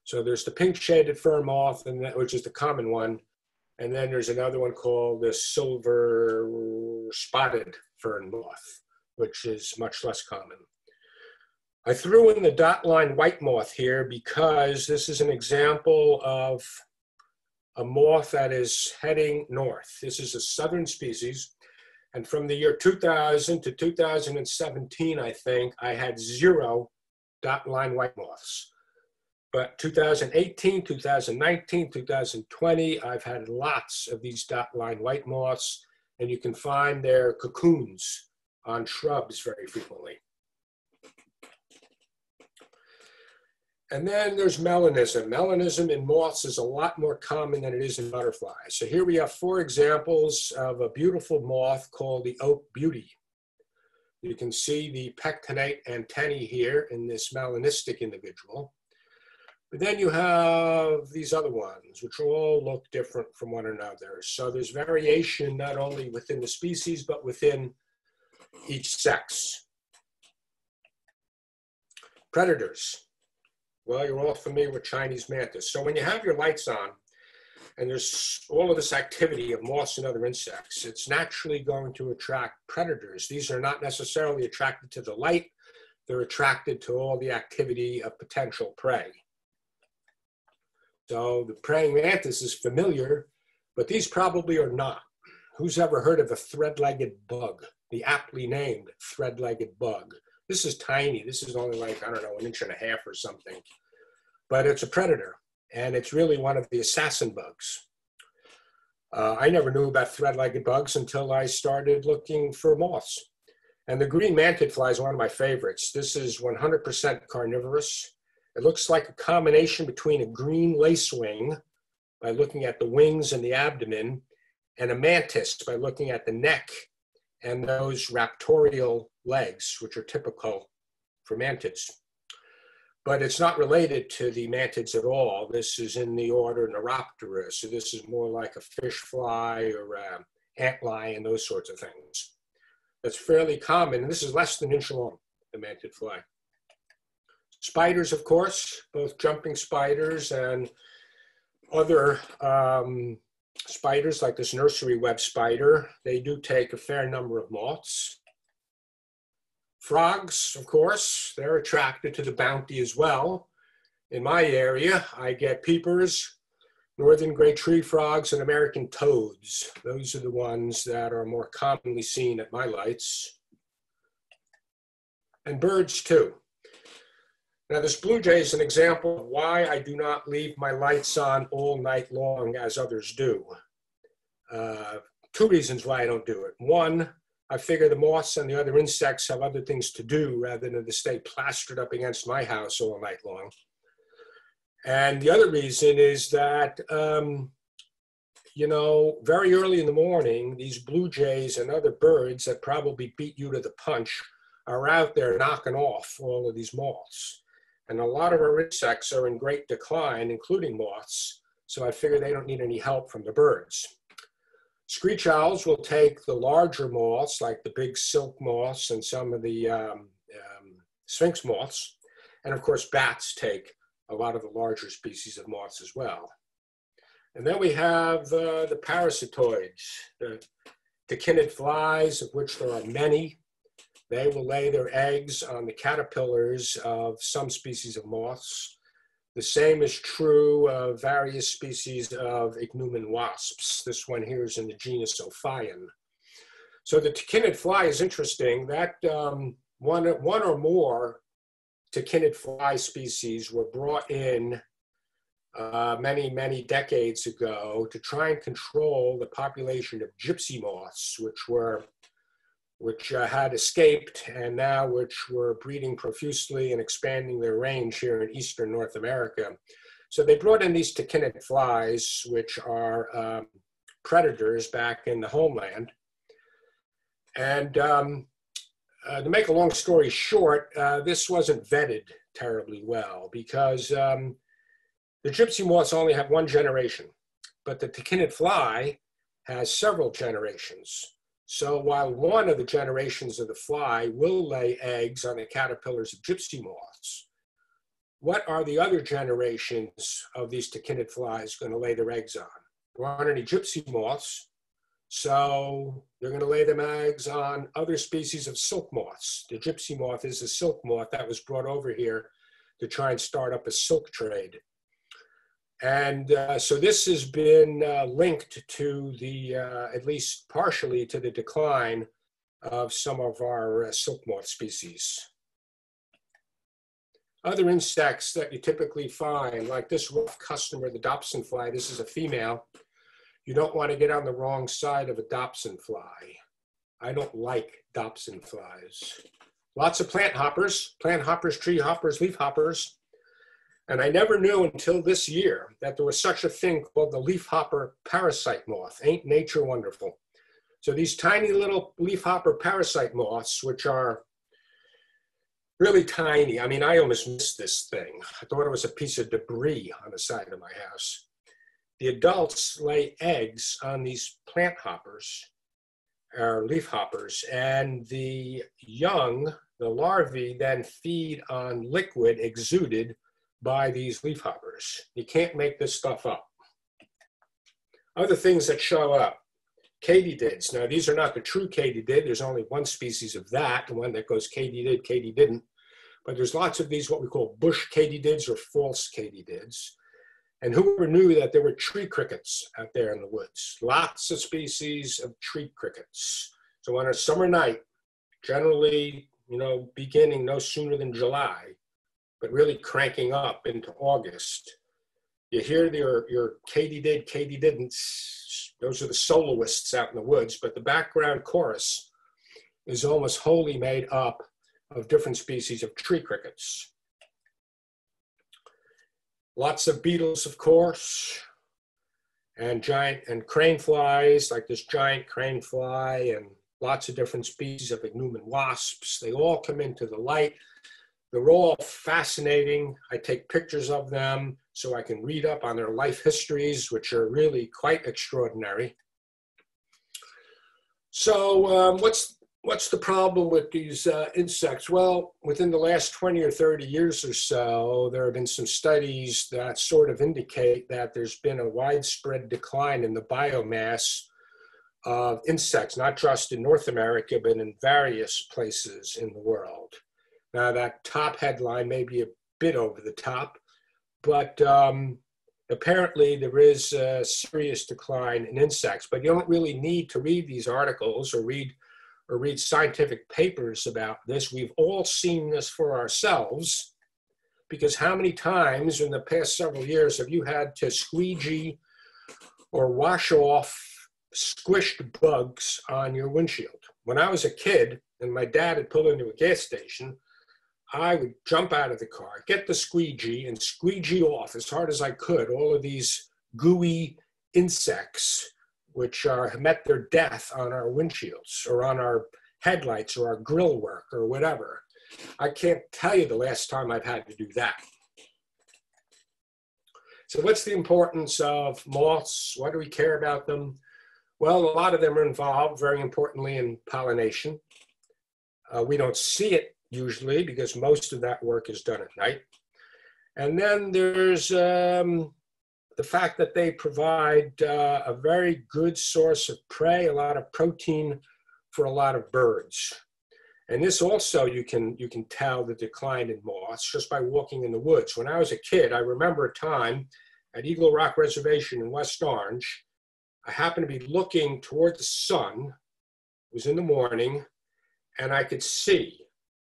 So there's the pink-shaded fern moth, which is the common one, and then there's another one called the silver spotted fern moth, which is much less common. I threw in the dot line white moth here because this is an example of a moth that is heading north. This is a southern species. And from the year 2000 to 2017, I think, I had 0 dot line white moths. But 2018, 2019, 2020, I've had lots of these dot line white moths, and you can find their cocoons on shrubs very frequently. And then there's melanism. Melanism in moths is a lot more common than it is in butterflies. So here we have 4 examples of a beautiful moth called the oak beauty. You can see the pectinate antennae here in this melanistic individual. But then you have these other ones, which all look different from one another. So there's variation not only within the species, but within each sex. Predators. Well, you're all familiar with Chinese mantis. So when you have your lights on and there's all of this activity of moths and other insects, it's naturally going to attract predators. These are not necessarily attracted to the light. They're attracted to all the activity of potential prey. So the praying mantis is familiar, but these probably are not. Who's ever heard of a thread-legged bug, the aptly named thread-legged bug? This is tiny. This is only like, I don't know, 1.5 inches or something. But it's a predator, and it's really one of the assassin bugs. I never knew about thread-legged bugs until I started looking for moths. And the green mantid fly is one of my favorites. This is 100% carnivorous. It looks like a combination between a green lacewing, by looking at the wings and the abdomen, and a mantis by looking at the neck and those raptorial legs, which are typical for mantids. But it's not related to the mantids at all. This is in the order Neuroptera, so this is more like a fish fly or antlion, those sorts of things. That's fairly common, and this is less than an inch long, the mantid fly. Spiders, of course, both jumping spiders and other spiders like this nursery web spider. They do take a fair number of moths. Frogs, of course, they're attracted to the bounty as well. In my area, I get peepers, northern gray tree frogs, and American toads. Those are the ones that are more commonly seen at my lights. And birds, too. Now, this blue jay is an example of why I do not leave my lights on all night long as others do. 2 reasons why I don't do it. 1, I figure the moths and the other insects have other things to do rather than to stay plastered up against my house all night long. And the other reason is that you know, very early in the morning, these blue jays and other birds that probably beat you to the punch are out there knocking off all of these moths. And a lot of our insects are in great decline, including moths. So I figure they don't need any help from the birds. Screech owls will take the larger moths, like the big silk moths and some of the sphinx moths. And of course, bats take a lot of the larger species of moths as well. And then we have the parasitoids, the tachinid flies, of which there are many. They will lay their eggs on the caterpillars of some species of moths. The same is true of various species of ichneumon wasps. This one here is in the genus Ophion. So the tachinid fly is interesting. That one or more tachinid fly species were brought in many, many decades ago to try and control the population of gypsy moths, which had escaped and now which were breeding profusely and expanding their range here in eastern North America. So they brought in these tachinid flies, which are predators back in the homeland. And to make a long story short, this wasn't vetted terribly well because the gypsy moths only have one generation, but the tachinid fly has several generations. So while one of the generations of the fly will lay eggs on the caterpillars of gypsy moths, what are the other generations of these tachinid flies going to lay their eggs on? There aren't any gypsy moths, so they're going to lay them eggs on other species of silk moths. The gypsy moth is a silk moth that was brought over here to try and start up a silk trade. And so this has been linked to the, at least partially to the decline of some of our silk moth species. Other insects that you typically find, like this rough customer, the Dobson fly, this is a female. You don't want to get on the wrong side of a Dobson fly. I don't like Dobson flies. Lots of plant hoppers, tree hoppers, leaf hoppers. And I never knew until this year that there was such a thing called the leafhopper parasite moth. Ain't nature wonderful? So these tiny little leafhopper parasite moths, which are really tiny. I mean, I almost missed this thing. I thought it was a piece of debris on the side of my house. The adults lay eggs on these plant hoppers, or leaf hoppers, and the young, the larvae, then feed on liquid exuded by these leaf hoppers. You can't make this stuff up. Other things that show up, katydids. Now, these are not the true katydid. There's only one species of that, the one that goes katydid, katydidn't. But there's lots of these, what we call bush katydids or false katydids. And whoever knew that there were tree crickets out there in the woods? Lots of species of tree crickets. So on a summer night, generally, you know, beginning no sooner than July, but really cranking up into August, you hear your katydid, katydidn'ts. Those are the soloists out in the woods, but the background chorus is almost wholly made up of different species of tree crickets. Lots of beetles, of course, and giant and crane flies, like this giant crane fly, and lots of different species of ichneumon wasps. They all come into the light. They're all fascinating. I take pictures of them so I can read up on their life histories, which are really quite extraordinary. So what's the problem with these insects? Well, within the last 20 or 30 years or so, there have been some studies that sort of indicate that there's been a widespread decline in the biomass of insects, not just in North America, but in various places in the world. Now, that top headline may be a bit over the top, but apparently there is a serious decline in insects. But you don't really need to read these articles or read scientific papers about this. We've all seen this for ourselves, because how many times in the past several years have you had to squeegee or wash off squished bugs on your windshield? When I was a kid and my dad had pulled into a gas station, I would jump out of the car, get the squeegee, and squeegee off as hard as I could all of these gooey, insects which have met their death on our windshields or on our headlights or our grill work or whatever. I can't tell you the last time I've had to do that. So what's the importance of moths? Why do we care about them? Well, a lot of them are involved, very importantly, in pollination. We don't see it usually because most of that work is done at night. And then there's the fact that they provide a very good source of prey, a lot of protein for a lot of birds. And this also, you can tell the decline in moths just by walking in the woods. When I was a kid, I remember a time at Eagle Rock Reservation in West Orange, I happened to be looking toward the sun. It was in the morning, and I could see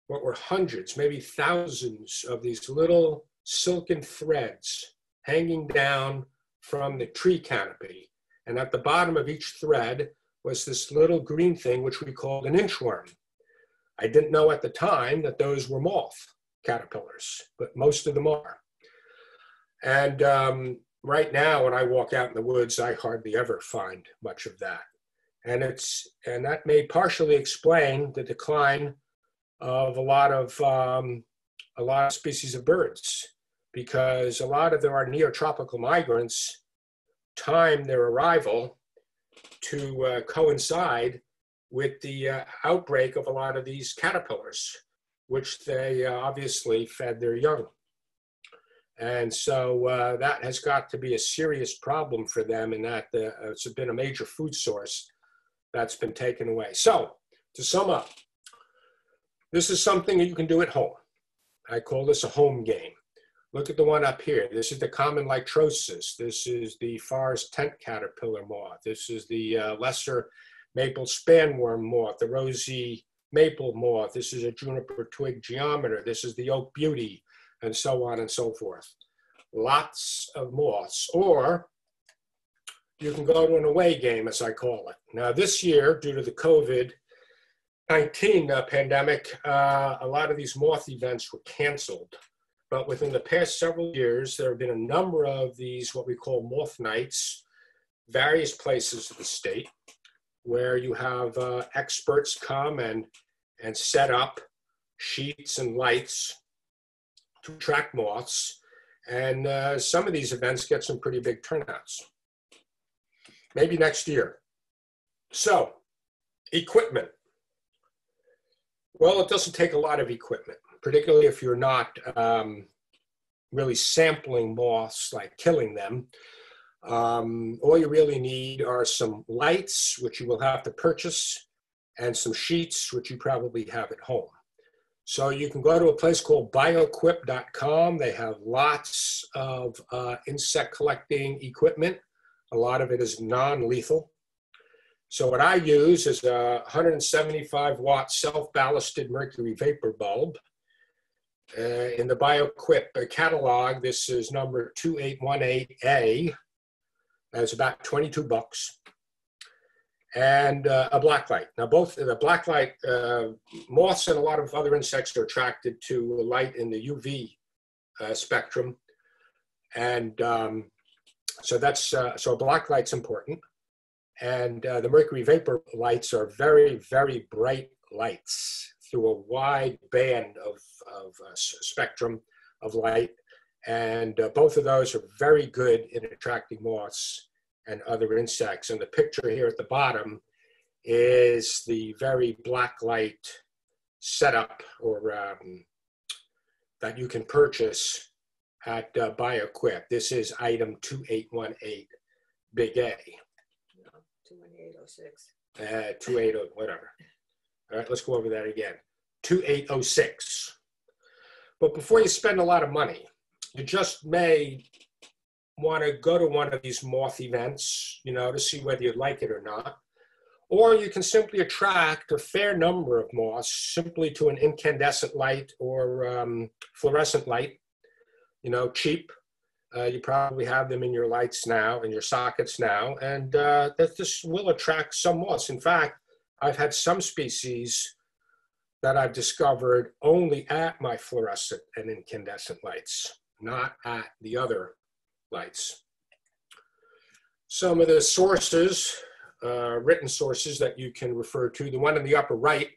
what were hundreds, maybe thousands of these little silken threads hanging down from the tree canopy. And at the bottom of each thread was this little green thing, which we called an inchworm. I didn't know at the time that those were moth caterpillars, but most of them are. And right now, when I walk out in the woods, I hardly ever find much of that. And that may partially explain the decline of a lot of species of birds, because a lot of our neotropical migrants time their arrival to coincide with the outbreak of a lot of these caterpillars, which they obviously fed their young. And so that has got to be a serious problem for them, in that it's been a major food source that's been taken away. So to sum up, this is something that you can do at home. I call this a home game. Look at the one up here. This is the common Lytrosis. This is the forest tent caterpillar moth. This is the lesser maple spanworm moth, the rosy maple moth. This is a juniper twig geometer. This is the oak beauty, and so on and so forth. Lots of moths. Or you can go to an away game, as I call it. Now this year, due to the COVID-19 pandemic, a lot of these moth events were canceled. But within the past several years, there have been a number of these, what we call moth nights, various places of the state, where you have experts come and set up sheets and lights to attract moths. And some of these events get some pretty big turnouts. Maybe next year. So, equipment. Well, it doesn't take a lot of equipment, particularly if you're not really sampling moths, like killing them. All you really need are some lights, which you will have to purchase, and some sheets, which you probably have at home. So you can go to a place called bioquip.com. They have lots of insect collecting equipment. A lot of it is non-lethal. So what I use is a 175 watt self-ballasted mercury vapor bulb. In the BioQuip catalog, this is number 2818A. That's about 22 bucks. And a black light. Now both the black light, moths and a lot of other insects are attracted to light in the UV spectrum. And so a black light's important. And the mercury vapor lights are very, very bright lights through a wide band of spectrum of light. And both of those are very good in attracting moths and other insects. And the picture here at the bottom is the very black light setup or that you can purchase at BioQuip. This is item 2818, big A. 21806. 280, whatever. All right, let's go over that again. 2806. But before you spend a lot of money, you just may want to go to one of these moth events, to see whether you like it or not. Or you can simply attract a fair number of moths simply to an incandescent light or fluorescent light, cheap. You probably have them in your lights now, in your sockets now, and that this will attract some moths. In fact, I've had some species that I've discovered only at my fluorescent and incandescent lights, not at the other lights. some of the sources, written sources that you can refer to. The one in the upper right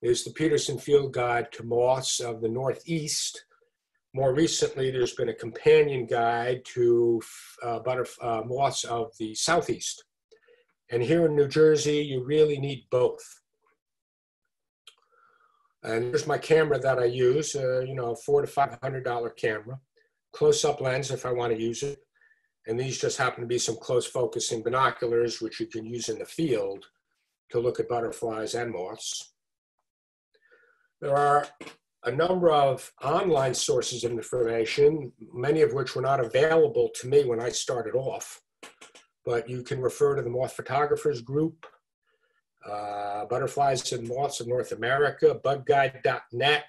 is the Peterson Field Guide to Moths of the Northeast. More recently, there's been a companion guide to moths of the Southeast. And here in New Jersey, you really need both. And here's my camera that I use, $400 to $500 camera, close-up lens if I want to use it. And these just happen to be some close focusing binoculars, which you can use in the field to look at butterflies and moths. There are a number of online sources of information, many of which were not available to me when I started off, but you can refer to the Moth Photographers Group, Butterflies and Moths of North America, budguide.net,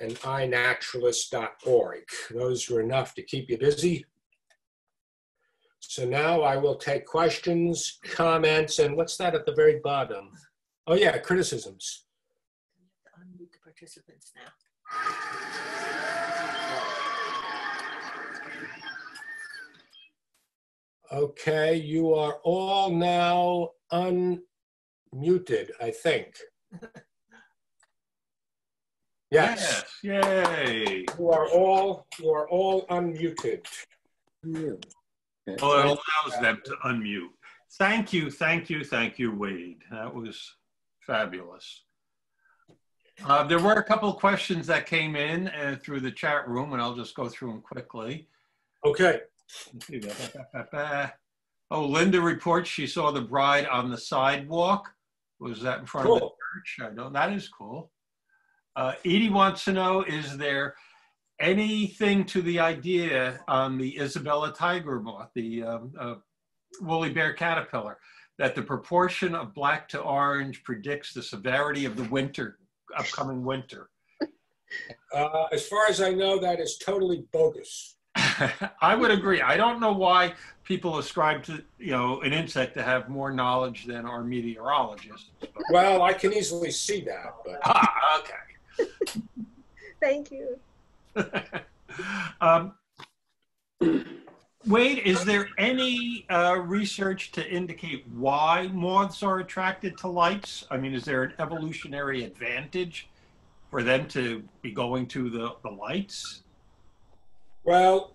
and iNaturalist.org. Those were enough to keep you busy. So now I will take questions, comments, and what's that at the very bottom? Oh yeah, criticisms. Unmute the participants now. Okay, you are all now unmuted, I think. Yes. Yay. You are all unmuted. Well, it allows them to unmute. Thank you, Wade. That was fabulous. There were a couple of questions that came in through the chat room, and I'll just go through them quickly. Okay. Oh, Linda reports she saw the bride on the sidewalk. Was that in front of the church? I don't. That is cool. Edie wants to know, is there anything to the idea on the Isabella tiger moth, the woolly bear caterpillar, that the proportion of black to orange predicts the severity of the upcoming winter? As far as I know, that is totally bogus. I would agree. I don't know why people ascribe to an insect to have more knowledge than our meteorologists. Well, I can easily see that. But... okay. Thank you. Wade, is there any research to indicate why moths are attracted to lights? I mean, is there an evolutionary advantage for them to be going to the lights? Well,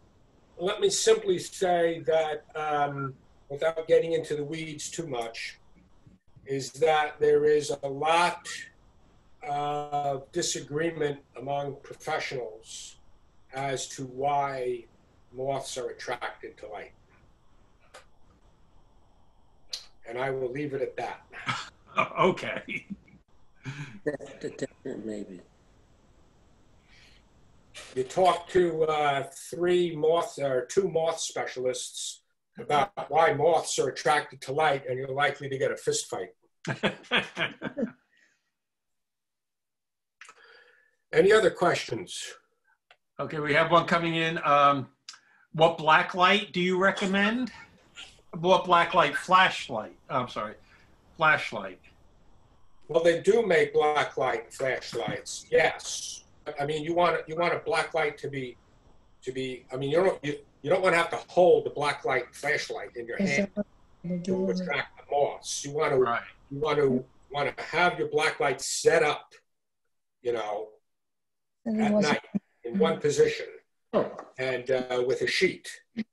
let me simply say that, without getting into the weeds too much, is that there is a lot of disagreement among professionals as to why moths are attracted to light. And I will leave it at that. Okay. Maybe. You talk to two moth specialists about why moths are attracted to light, and you're likely to get a fist fight. Any other questions? Okay, we have one coming in. What black light do you recommend? What black light flashlight? Flashlight. Well, they do make black light flashlights. Yes. I mean, you want a black light to be. I mean, you don't want to have to hold the black light flashlight in your hand to attract the moths. You want to have your black light set up, at night in one position, and with a sheet.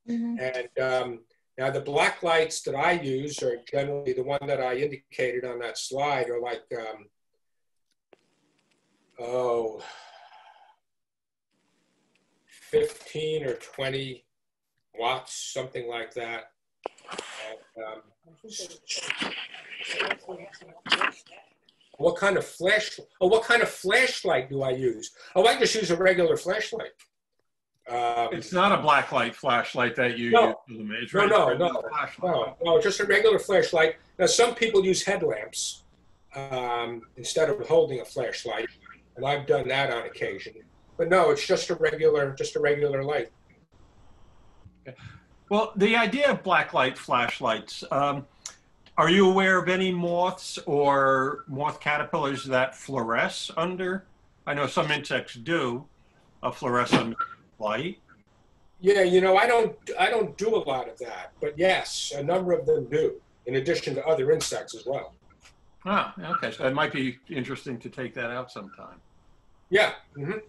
And now the black lights that I use are generally the one that I indicated on that slide, are like 15 or 20 watts, something like that. And, what kind of flashlight do I use? Oh, I just use a regular flashlight. It's not a black light flashlight that you use. It's no, just a regular flashlight. Now, some people use headlamps instead of holding a flashlight, and I've done that on occasion. But no, it's just a regular light. Okay. Well, the idea of black light flashlights, are you aware of any moths or moth caterpillars that fluoresce under? I know some insects do fluoresce under light. Yeah, I don't do a lot of that, but yes, a number of them do, in addition to other insects as well. Ah, okay. So it might be interesting to take that out sometime. Yeah. Hmm.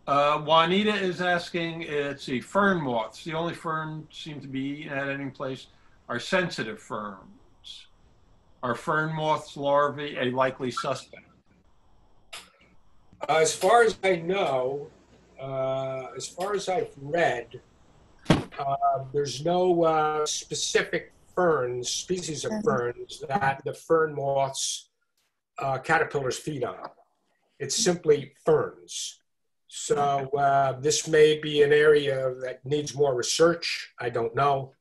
Juanita is asking, let's see, fern moths. The only fern seem to be at any place are sensitive ferns. Are fern moths larvae a likely suspect? As far as I know, as far as I've read, there's no specific species of ferns that the fern moths caterpillars feed on. It's simply ferns. So this may be an area that needs more research. I don't know.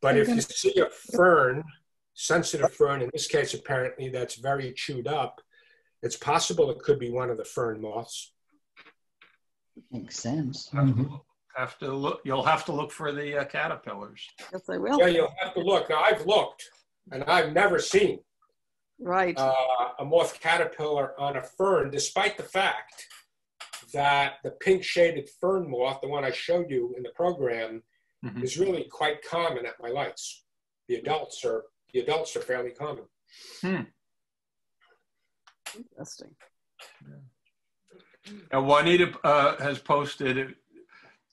But if you see a fern, sensitive fern, in this case, apparently that's very chewed up, it's possible it could be one of the fern moths. Makes sense. Have to look. You'll have to look for the caterpillars. Yes, I will. Yeah, you'll have to look. Now, I've looked, and I've never seen Right. a moth caterpillar on a fern, despite the fact that the pink-shaded fern moth, the one I showed you in the program, is really quite common at my lights. The adults are fairly common. Interesting. And Juanita has posted,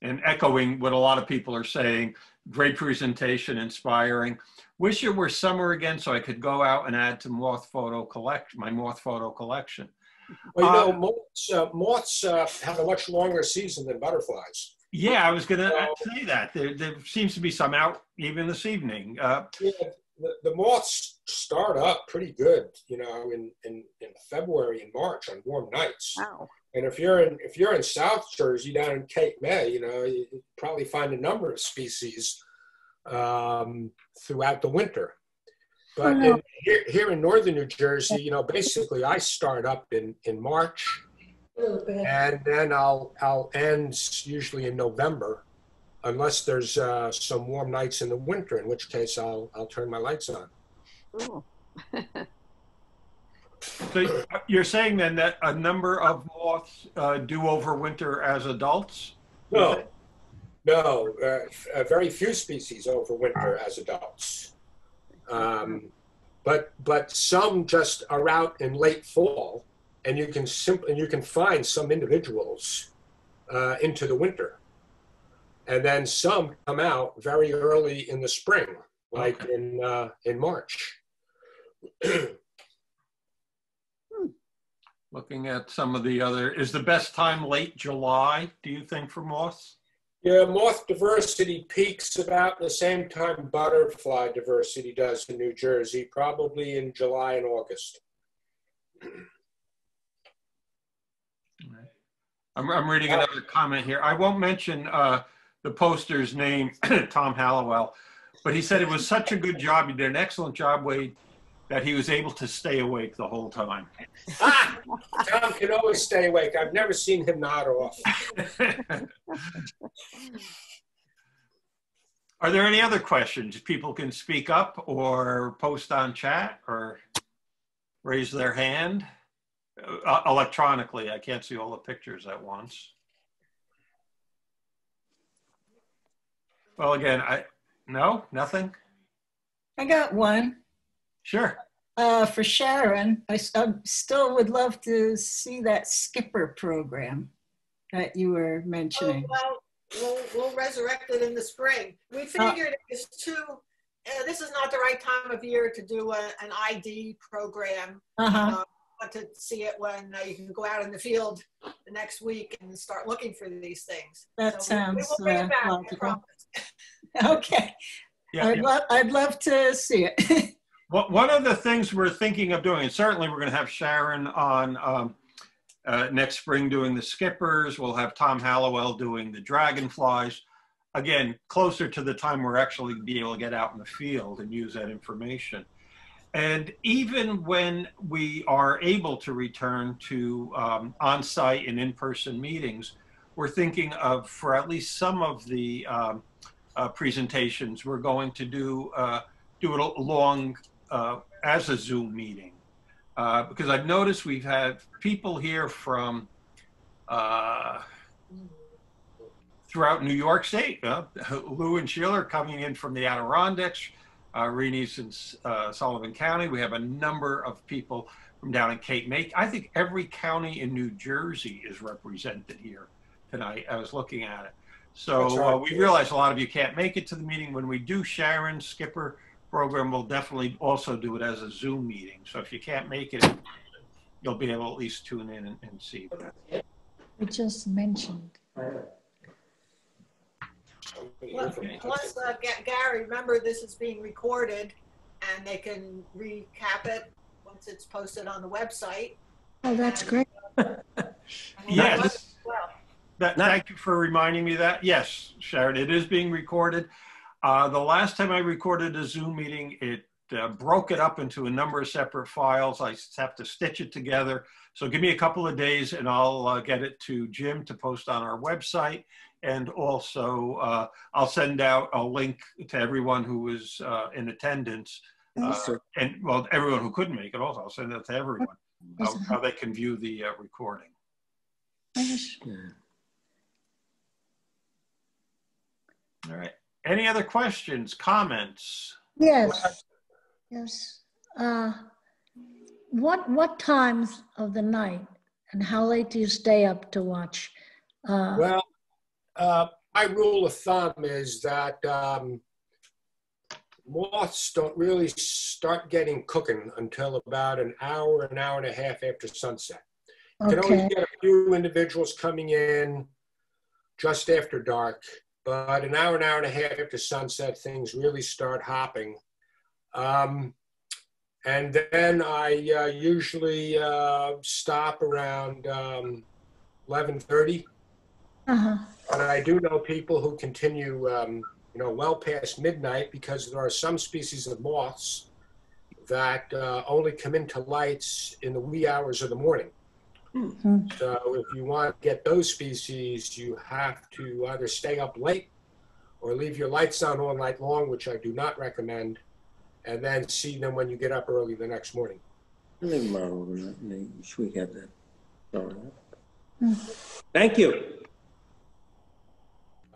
and echoing what a lot of people are saying, great presentation, inspiring. Wish it were summer again so I could go out and add to my moth photo collection. Well, moths have a much longer season than butterflies. Yeah, I was going to say that. There seems to be some out even this evening. Yeah, the moths start up pretty good, in February and March on warm nights. Wow. And if you're in South Jersey, down in Cape May, you probably find a number of species throughout the winter. But here in northern New Jersey, basically I start up in March, and then I'll end usually in November, unless there's some warm nights in the winter, in which case I'll turn my lights on. Oh. So you're saying then that a number of moths do overwinter as adults? No, very few species overwinter as adults. But some just are out in late fall, and you can find some individuals into the winter, and then some come out very early in the spring, like in March. Looking at some of the other, is the best time late July, do you think, for moths? Yeah, moth diversity peaks about the same time butterfly diversity does in New Jersey, probably in July and August. I'm reading another comment here. I won't mention the poster's name, Tom Hallowell, but he said it was such a good job. You did an excellent job, Wade, that he was able to stay awake the whole time. Tom can always stay awake. I've never seen him nod off. Are there any other questions? People can speak up or post on chat or raise their hand electronically. I can't see all the pictures at once. Well, again, no, nothing. I got one. Sure. For Sharon, I still would love to see that Skipper program that you were mentioning. Oh, well, we'll resurrect it in the spring. We figured this is not the right time of year to do an ID program. But to see it when you can go out in the field the next week and start looking for these things. That sounds we will bring it back, logical. Okay. Yeah, I'd love to see it. Well, one of the things we're thinking of doing, and certainly we're going to have Sharon on next spring doing the skippers. We'll have Tom Hallowell doing the dragonflies. Again, closer to the time we're actually be able to get out in the field and use that information. And even when we are able to return to on-site and in-person meetings, we're thinking of, for at least some of the presentations, we're going to do it along as a Zoom meeting. Because I've noticed we've had people here from throughout New York State. Lou and Sheila are coming in from the Adirondacks, Reenies in Sullivan County. We have a number of people from down in Cape May. I think every county in New Jersey is represented here tonight. I was looking at it. So we realize a lot of you can't make it to the meeting. When we do Sharon's Skipper program, we'll definitely also do it as a Zoom meeting. So if you can't make it, you'll be able to at least tune in and see. We just mentioned. Plus, Gary, remember this is being recorded and they can recap it once it's posted on the website. Oh, that's great. Yes. Thank you for reminding me of that. Yes, Sharon, it is being recorded. The last time I recorded a Zoom meeting, it broke it up into a number of separate files. I have to stitch it together. So give me a couple of days and I'll get it to Jim to post on our website. And also I'll send out a link to everyone who was in attendance. And well, everyone who couldn't make it also. I'll send it to everyone, how they can view the recording. All right. Any other questions, comments? Yes. Yes. What times of the night and how late do you stay up to watch? Well, my rule of thumb is that moths don't really start getting cooking until about an hour and a half after sunset. You can always get a few individuals coming in just after dark, but an hour and a half after sunset, things really start hopping. And then I usually stop around 11:30. And I do know people who continue, well past midnight because there are some species of moths that only come into lights in the wee hours of the morning. So if you want to get those species, you have to either stay up late or leave your lights on all night long, which I do not recommend, and then see them when you get up early the next morning. Leave them out overnight and we have that. Thank you.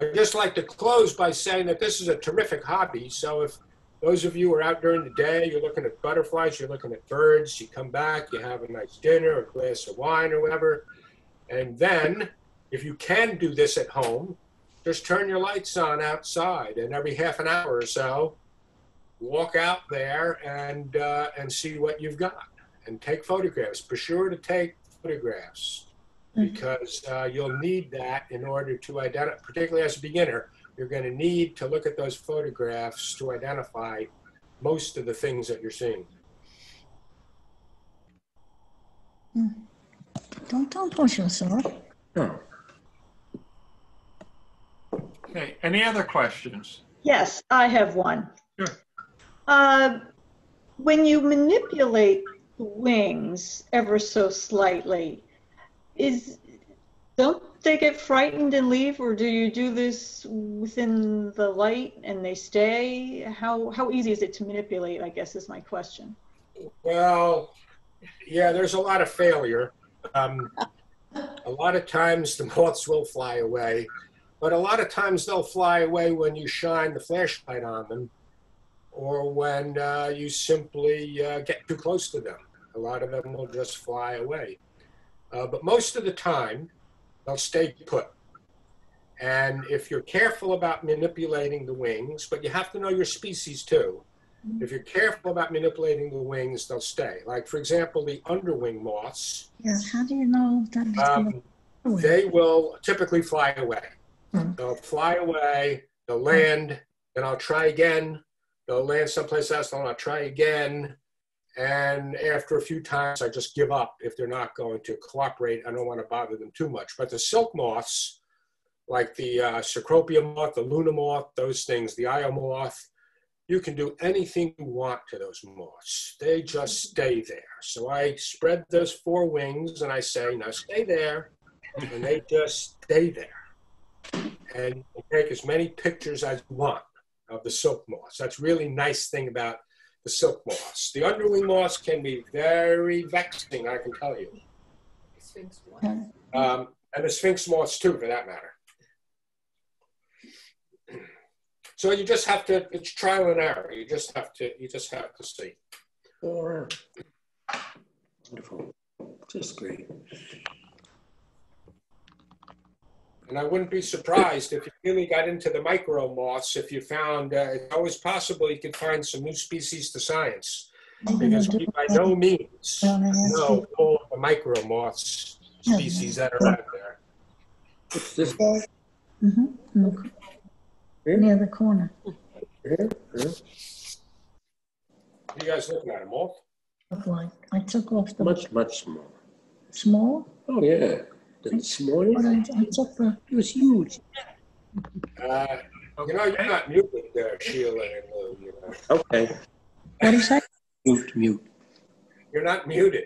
I'd just like to close by saying that this is a terrific hobby. So if those of you are out during the day, you're looking at butterflies, you're looking at birds, you come back, you have a nice dinner, a glass of wine or whatever. And then if you can do this at home, just turn your lights on outside and every half an hour or so, walk out there and see what you've got and take photographs. Be sure to take photographs because you'll need that in order to identify, particularly as a beginner, you're going to need to look at those photographs to identify most of the things that you're seeing. Don't push yourself. No. Okay, any other questions? Yes, I have one. Sure. When you manipulate the wings ever so slightly, don't they get frightened and leave, or do you do this within the light and they stay? How easy is it to manipulate, I guess, is my question. Well, yeah, there's a lot of failure. A lot of times the moths will fly away, but a lot of times they'll fly away when you shine the flashlight on them or when you simply get too close to them. A lot of them will just fly away. But most of the time, they'll stay put. And if you're careful about manipulating the wings, but you have to know your species too. If you're careful about manipulating the wings, they'll stay. Like, for example, the underwing moths. Yes, how do you know that? They will typically fly away. They'll fly away, they'll land, then I'll try again. They'll land someplace else, then I'll try again. And after a few times, I just give up if they're not going to cooperate. I don't want to bother them too much. But the silk moths, like the Cecropia moth, the Luna moth, those things, the Io moth, you can do anything you want to those moths. They just stay there. So I spread those four wings and I say, now stay there. And they just stay there. And you take as many pictures as you want of the silk moths. That's a really nice thing about the silk moths. The underwing moths can be very vexing, I can tell you. Sphinx and the sphinx moths too, for that matter. So you just have to, it's trial and error. You just have to see. All right. Wonderful. Just great. And I wouldn't be surprised if you really got into the micro moths, if you found, it's always possible you could find some new species to science. Because we by no means know all the micro moths species that are out there. What's this? Mm-hmm. Near the corner. Here? Here? You guys looking at them all? Look like I took off the Much smaller. small. Oh, yeah. This morning, But I took the. it was huge. You know, you're not muted there, Sheila and Lou, you know. Okay. What is that? Mute. You're not muted.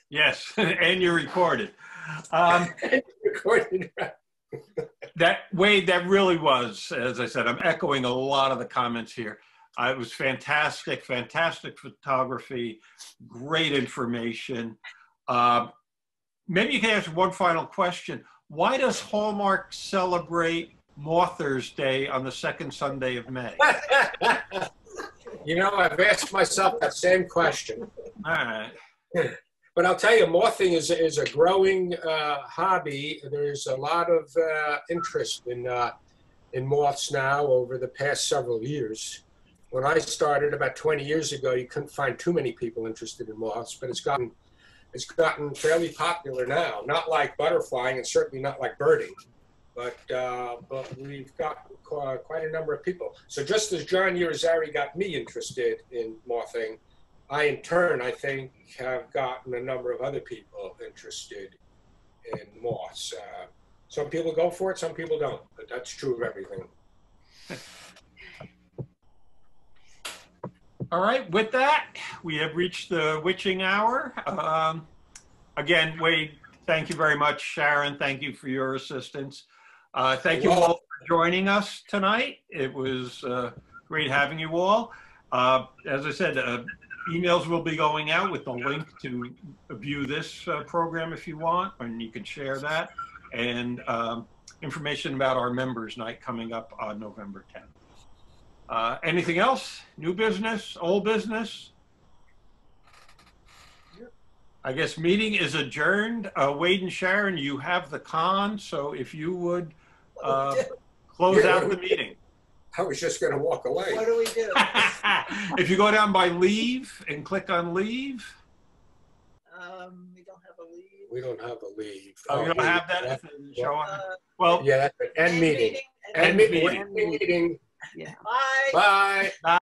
Yes, and you're recorded. Recorded. That Wade, that really was, as I said, I'm echoing a lot of the comments here. It was fantastic photography, great information. Maybe you can answer one final question. Why does Hallmark celebrate Mothers Day on the second Sunday of May? You know, I've asked myself that same question. All right. But I'll tell you, mothing is a growing hobby. There's a lot of interest in moths now over the past several years. When I started about 20 years ago, you couldn't find too many people interested in moths, but it's gotten fairly popular now. Not like butterflying, and certainly not like birding, but we've got quite a number of people. So just as John Irizarry got me interested in mothing, I in turn, I think, have gotten a number of other people interested in moths. Some people go for it, some people don't, but that's true of everything. All right, with that, we have reached the witching hour. Again, Wade, thank you very much. Sharon, thank you for your assistance. Thank you all for joining us tonight. It was great having you all. As I said, emails will be going out with the link to view this program if you want, and you can share that, and information about our members night coming up on November 10th. Anything else? New business? Old business? I guess meeting is adjourned. Wade and Sharon, you have the con, so if you would close out the meeting. I was just going to walk away. What do we do? If you go down by leave and click on leave. We don't have a lead. We don't have a leave. Oh, you don't have that? Show on. Well, yeah, that's an end meeting. End meeting. End meeting. Yeah. Bye. Bye.